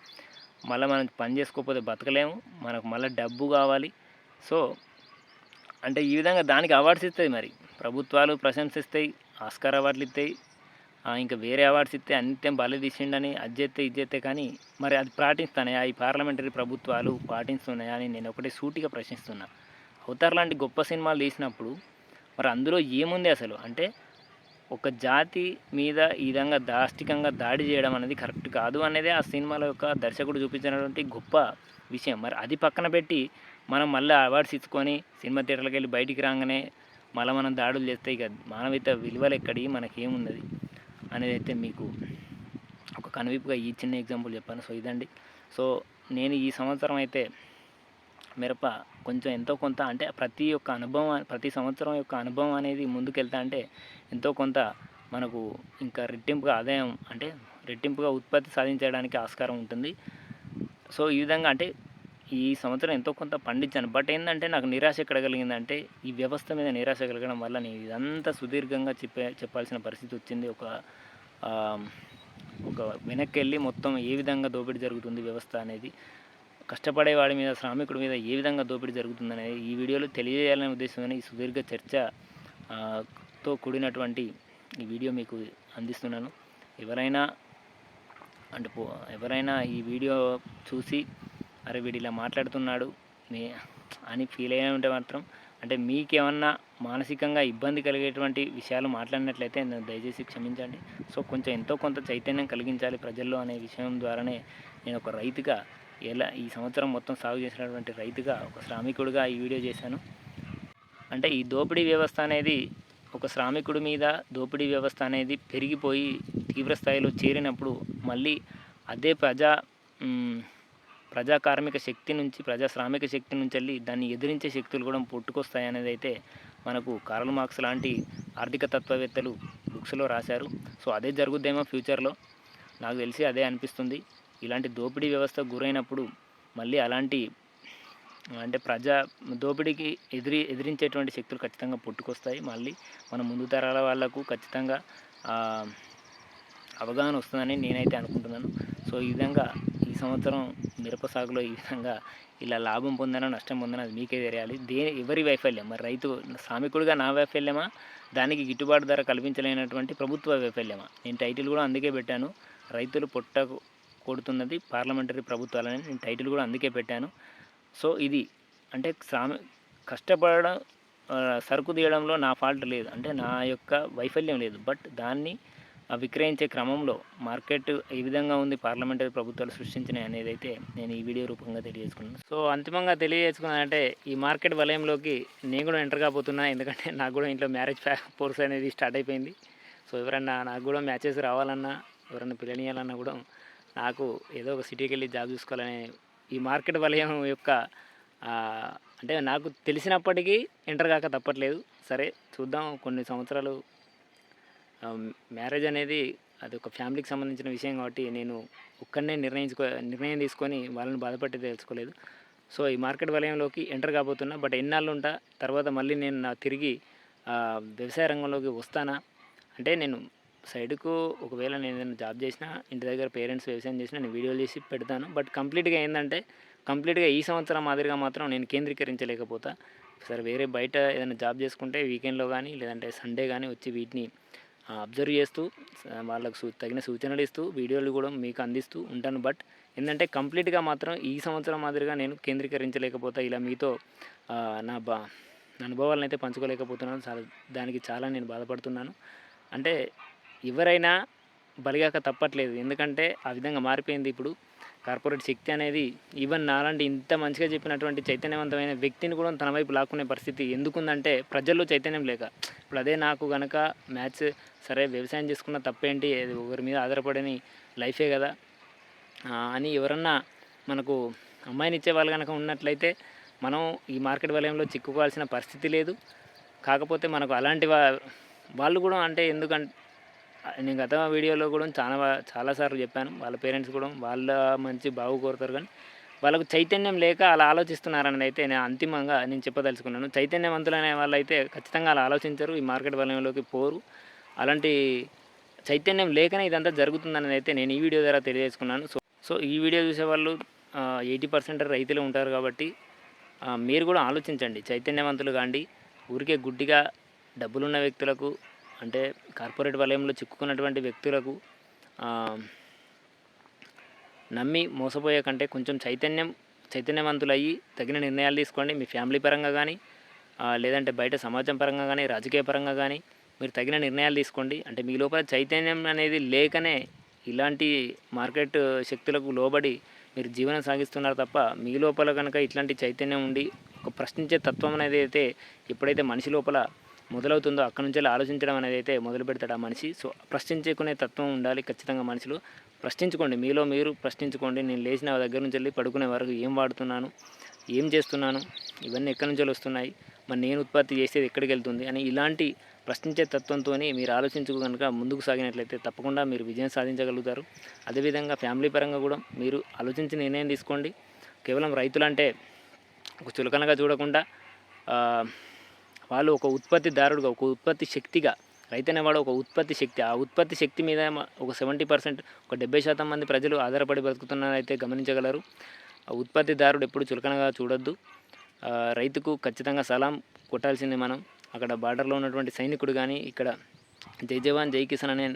మళ్ళీ మనం పని చేసుకోకపోతే బతకలేము, మనకు మళ్ళీ డబ్బు కావాలి. సో అంటే ఈ విధంగా దానికి అవార్డ్స్ ఇస్తాయి, మరి ప్రభుత్వాలు ప్రశంసిస్తాయి, ఆస్కార్ అవార్డులు ఇస్తాయి, ఇంకా వేరే అవార్డ్స్ ఇస్తే అన్నిటేం బలి తీసిండని అది చేస్తే కానీ మరి అది పాటిస్తున్నాయా ఈ పార్లమెంటరీ ప్రభుత్వాలు పాటిస్తున్నాయా అని నేను ఒకటే సూటిగా ప్రశ్నిస్తున్నా. అవతార్ లాంటి గొప్ప సినిమాలు తీసినప్పుడు మరి అందులో ఏముంది అసలు? అంటే ఒక జాతి మీద ఈ విధంగా దాష్టికంగా దాడి చేయడం అనేది కరెక్ట్ కాదు అనేదే ఆ సినిమాల యొక్క దర్శకుడు చూపించినటువంటి గొప్ప విషయం. మరి అది పక్కన పెట్టి మనం మళ్ళీ అవార్డ్స్ ఇచ్చుకొని సినిమా థియేటర్లకు వెళ్ళి బయటికి రాగానే మళ్ళీ మనం దాడులు చేస్తే ఇక మానవీయత విలువలు ఎక్కడి మనకేమున్నది అనేది అయితే మీకు ఒక కనువిప్పుగా ఈ చిన్న ఎగ్జాంపుల్ చెప్పాను. సో ఇదండి. సో నేను ఈ సంవత్సరం అయితే మిరప కొంచెం ఎంతో కొంత అంటే ప్రతి సంవత్సరం యొక్క అనుభవం అనేది ముందుకెళ్తా అంటే ఎంతో కొంత మనకు ఇంకా రెట్టింపుగా ఆదాయం అంటే రెట్టింపుగా ఉత్పత్తి సాధించడానికి ఆస్కారం ఉంటుంది. సో ఈ విధంగా అంటే ఈ సంవత్సరం ఎంతో కొంత పండించాను. బట్ ఏంటంటే నాకు నిరాశ ఎక్కడ కలిగిందంటే ఈ వ్యవస్థ మీద నిరాశ కలగడం వల్ల నేను ఇదంతా సుదీర్ఘంగా చెప్పాల్సిన పరిస్థితి వచ్చింది. ఒక వెనక్కి వెళ్ళి మొత్తం ఏ విధంగా దోపిడీ జరుగుతుంది వ్యవస్థ అనేది, కష్టపడేవాడి మీద శ్రామికుడి మీద ఏ విధంగా దోపిడీ జరుగుతుంది అనేది ఈ వీడియోలో తెలియజేయాలనే ఉద్దేశంతో ఈ సుదీర్ఘ చర్చతో కూడినటువంటి ఈ వీడియో మీకు అందిస్తున్నాను. ఎవరైనా ఈ వీడియో చూసి అరే వీడు ఇలా మాట్లాడుతున్నాడు అని ఫీల్ అయ్యే ఉంటే మాత్రం అంటే మీకేమన్నా మానసికంగా ఇబ్బంది కలిగేటువంటి విషయాలు మాట్లాడినట్లయితే దయచేసి క్షమించండి. సో కొంచెం ఎంతో కొంత చైతన్యం కలిగించాలి ప్రజల్లో అనే విషయం ద్వారానే నేను ఒక రైతుగా ఈ సంవత్సరం మొత్తం సాగు చేసినటువంటి రైతుగా ఒక శ్రామికుడిగా ఈ వీడియో చేశాను. అంటే ఈ దోపిడీ వ్యవస్థ అనేది ఒక శ్రామికుడి మీద దోపిడీ వ్యవస్థ అనేది పెరిగిపోయి తీవ్ర స్థాయిలో చేరినప్పుడు మళ్ళీ అదే ప్రజా కార్మిక శక్తి నుంచి ప్రజా శ్రామిక శక్తి నుంచి వెళ్ళి దాన్ని ఎదిరించే శక్తులు కూడా పుట్టుకొస్తాయి అనేది అయితే మనకు కార్ల్ మార్క్స్ లాంటి ఆర్థిక తత్వవేత్తలు బుక్స్లో రాశారు. సో అదే జరుగుద్దేమో ఫ్యూచర్లో, నాకు తెలిసి అదే అనిపిస్తుంది. ఇలాంటి దోపిడీ వ్యవస్థకు గురైనప్పుడు మళ్ళీ అలాంటి అంటే ప్రజా దోపిడీకి ఎదిరించేటువంటి శక్తులు ఖచ్చితంగా పుట్టుకొస్తాయి. మళ్ళీ మన ముందు తరాల వాళ్ళకు ఖచ్చితంగా అవగాహన వస్తుందని నేనైతే అనుకుంటున్నాను. సో ఈ విధంగా ఈ సంవత్సరం మిరప సాగులో ఈ విధంగా ఇలా లాభం పొందానో నష్టం పొందానో అది మీకే తెలియాలి. ఎవరి వైఫల్యం, మరి రైతు శ్రామికుడిగా నా వైఫల్యమా, దానికి గిట్టుబాటు ధర కల్పించలేనటువంటి ప్రభుత్వ వైఫల్యమా? నేను టైటిల్ కూడా అందుకే పెట్టాను, రైతులు పొట్టకు కొడుతున్నది పార్లమెంటరీ ప్రభుత్వాలని. నేను టైటిల్ కూడా అందుకే పెట్టాను. సో ఇది అంటే కష్టపడడం, సరుకు తీయడంలో నా ఫాల్ట్ లేదు, అంటే నా యొక్క వైఫల్యం లేదు. బట్ దాన్ని విక్రయించే క్రమంలో మార్కెట్ ఏ విధంగా ఉంది, పార్లమెంటరీ ప్రభుత్వాలు సృష్టించినాయి అనేది అయితే నేను ఈ వీడియో రూపంగా తెలియజేసుకున్నాను. సో అంతిమంగా తెలియజేసుకున్నానంటే ఈ మార్కెట్ వలయంలోకి నేను కూడా ఎంటర్ కాబోతున్నా. ఎందుకంటే నాకు కూడా ఇంట్లో మ్యారేజ్ ఫోర్స్ అనేది స్టార్ట్ అయిపోయింది. సో ఎవరన్నా నాకు కూడా మ్యాచెస్ రావాలన్నా, ఎవరన్నా పిల్లనియాలన్నా కూడా నాకు ఏదో ఒక సిటీకి వెళ్ళి జాబ్ చూసుకోవాలనే ఈ మార్కెట్ వలయం యొక్క అంటే నాకు తెలిసినప్పటికీ ఎంటర్ కాక తప్పట్లేదు. సరే చూద్దాం, కొన్ని సంవత్సరాలు మ్యారేజ్ అనేది అది ఒక ఫ్యామిలీకి సంబంధించిన విషయం కాబట్టి నేను ఒక్కడనే నిర్ణయం తీసుకొని వాళ్ళని బాధపట్టి తెలుసుకోలేదు. సో ఈ మార్కెట్ వలయంలోకి ఎంటర్ కాబోతున్నా. బట్ ఎన్నాళ్ళు ఉంటా, తర్వాత మళ్ళీ నేను తిరిగి వ్యవసాయ రంగంలోకి వస్తానా అంటే, నేను సైడ్కు ఒకవేళ నేను ఏదైనా జాబ్ చేసినా, ఇంటి దగ్గర పేరెంట్స్ వ్యవసాయం చేసినా నేను వీడియోలు చేసి పెడతాను. బట్ కంప్లీట్గా ఏంటంటే ఈ సంవత్సరం మాదిరిగా మాత్రం నేను కేంద్రీకరించలేకపోతా. సరే వేరే బయట ఏదైనా జాబ్ చేసుకుంటే వీకెండ్లో కానీ లేదంటే సండే కానీ వచ్చి వీటిని అబ్జర్వ్ చేస్తూ వాళ్ళకు తగిన సూచనలు ఇస్తూ వీడియోలు కూడా మీకు అందిస్తూ ఉంటాను. బట్ ఏంటంటే కంప్లీట్గా మాత్రం ఈ సంవత్సరం మాదిరిగా నేను కేంద్రీకరించలేకపోతా. ఇలా మీతో నా అనుభవాలను అయితే పంచుకోలేకపోతున్నాను. దానికి చాలా నేను బాధపడుతున్నాను. అంటే ఎవరైనా బలిగాక తప్పట్లేదు, ఎందుకంటే ఆ విధంగా మారిపోయింది ఇప్పుడు కార్పొరేట్ శక్తి అనేది. ఈవెన్ నాలాంటి ఇంత మంచిగా చెప్పినటువంటి చైతన్యవంతమైన వ్యక్తిని కూడా తన వైపు లాక్కునే పరిస్థితి ఎందుకుందంటే ప్రజల్లో చైతన్యం లేక. ఇప్పుడు అదే నాకు కనుక సరే వ్యవసాయం చేసుకున్న తప్పేంటి, ఒకరి మీద ఆధారపడని లైఫే కదా అని ఎవరన్నా మనకు అమ్మాయిని ఇచ్చే వాళ్ళు కనుక ఉన్నట్లయితే మనం ఈ మార్కెట్ వలయంలో చిక్కుకోవాల్సిన పరిస్థితి లేదు. కాకపోతే మనకు అలాంటి వాళ్ళు కూడా అంటే ఎందుకంటే నేను గత వీడియోలో కూడా చాలాసార్లు చెప్పాను, వాళ్ళ పేరెంట్స్ కూడా వాళ్ళ మంచి బాగు కోరుతారు, కానీ వాళ్ళకు చైతన్యం లేక అలా ఆలోచిస్తున్నారని అయితే నేను అంతిమంగా చెప్పదలుచుకున్నాను. చైతన్యవంతులైన వాళ్ళు అయితే ఖచ్చితంగా అలా ఆలోచించరు, ఈ మార్కెట్ వలయంలోకి పోరు. అలాంటి చైతన్యం లేకనే ఇదంతా జరుగుతుందని అయితే నేను ఈ వీడియో ద్వారా తెలియజేసుకున్నాను. సో ఈ వీడియో చూసేవాళ్ళు 80% రైతులు ఉంటారు కాబట్టి మీరు కూడా ఆలోచించండి, చైతన్యవంతులు కాండి. ఊరికే గుడ్డిగా డబ్బులున్న వ్యక్తులకు, అంటే కార్పొరేట్ వలయంలో చిక్కుకున్నటువంటి వ్యక్తులకు నమ్మి మోసపోయే కంటే కొంచెం చైతన్యవంతులయ్యి తగిన నిర్ణయాలు తీసుకోండి. మీ ఫ్యామిలీ పరంగా కానీ లేదంటే బయట సమాజం పరంగా కానీ రాజకీయ పరంగా కానీ మీరు తగిన నిర్ణయాలు తీసుకోండి. అంటే మీ లోపల చైతన్యం అనేది లేకనే ఇలాంటి మార్కెట్ శక్తులకు లోబడి మీరు జీవనం సాగిస్తున్నారు తప్ప, మీ లోపల కనుక ఇట్లాంటి చైతన్యం ఉండి ఒక ప్రశ్నించే తత్వం అనేది అయితే ఎప్పుడైతే మనిషి లోపల మొదలవుతుందో అక్కడి నుంచి ఆలోచించడం అనేది అయితే మొదలు పెడతాడు ఆ మనిషి. సో ప్రశ్నించుకునే తత్వం ఉండాలి ఖచ్చితంగా మనిషిలో. ప్రశ్నించుకోండి, మీలో మీరు ప్రశ్నించుకోండి. నేను లేచిన దగ్గర నుంచి వెళ్ళి పడుకునే వరకు ఏం వాడుతున్నాను, ఏం చేస్తున్నాను, ఇవన్నీ ఎక్కడి నుంచి వస్తున్నాయి, మరి నేను ఉత్పత్తి చేసేది ఎక్కడికి వెళ్తుంది అని ఇలాంటి ప్రశ్నించే తత్వంతో మీరు ఆలోచించుకు కనుక ముందుకు సాగినట్లయితే తప్పకుండా మీరు విజయం సాధించగలుగుతారు. అదేవిధంగా ఫ్యామిలీ పరంగా కూడా మీరు ఆలోచించి నిర్ణయం తీసుకోండి. కేవలం రైతులంటే ఒక చులకనగా చూడకుండా వాళ్ళు ఒక ఉత్పత్తిదారుడుగా, ఒక ఉత్పత్తి శక్తిగా, రైతు అనేవాడు ఒక ఉత్పత్తి శక్తి. ఆ ఉత్పత్తి శక్తి మీద ఒక 70%, ఒక 70% మంది ప్రజలు ఆధారపడి బతుకుతున్నారైతే గమనించగలరు. ఆ ఉత్పత్తిదారుడు ఎప్పుడు చులకనగా చూడొద్దు. రైతుకు ఖచ్చితంగా సలాం కొట్టాల్సిందే మనం. అక్కడ బార్డర్లో ఉన్నటువంటి సైనికుడు కానీ, ఇక్కడ జై జవాన్ జై కిసాన్ అనే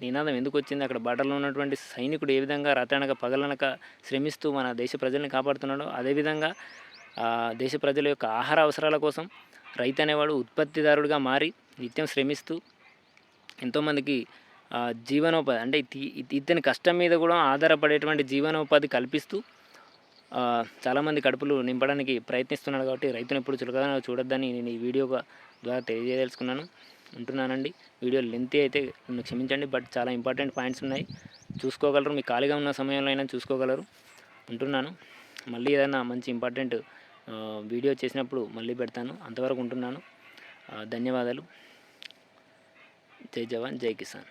నినాదం ఎందుకు వచ్చింది, అక్కడ బార్డర్లో ఉన్నటువంటి సైనికుడు ఏ విధంగా రాత్రనక పగలనక శ్రమిస్తూ మన దేశ ప్రజల్ని కాపాడుతున్నాడో, అదేవిధంగా దేశ ప్రజల యొక్క ఆహార అవసరాల కోసం రైతు అనేవాడు ఉత్పత్తిదారుడిగా మారి నిత్యం శ్రమిస్తూ ఎంతోమందికి జీవనోపాధి, అంటే ఇతని కష్టం మీద కూడా ఆధారపడేటువంటి జీవనోపాధి కల్పిస్తూ చాలామంది కడుపులు నింపడానికి ప్రయత్నిస్తున్నాడు. కాబట్టి రైతును ఎప్పుడు చులకగా చూడొద్దని నేను ఈ వీడియో ద్వారా తెలియజేయదలుచుకున్నాను. ఉంటున్నానండి. వీడియో లెంత్ అయితే నన్ను క్షమించండి, బట్ చాలా ఇంపార్టెంట్ పాయింట్స్ ఉన్నాయి, చూసుకోగలరు. మీ ఖాళీగా ఉన్న సమయంలో అయినా చూసుకోగలరు. ఉంటున్నాను. మళ్ళీ ఏదైనా మంచి ఇంపార్టెంట్ వీడియో చేసినప్పుడు మళ్ళీ పెడతాను. అంతవరకు ఉంటున్నాను. ధన్యవాదాలు. జై జవాన్ జై కిసాన్.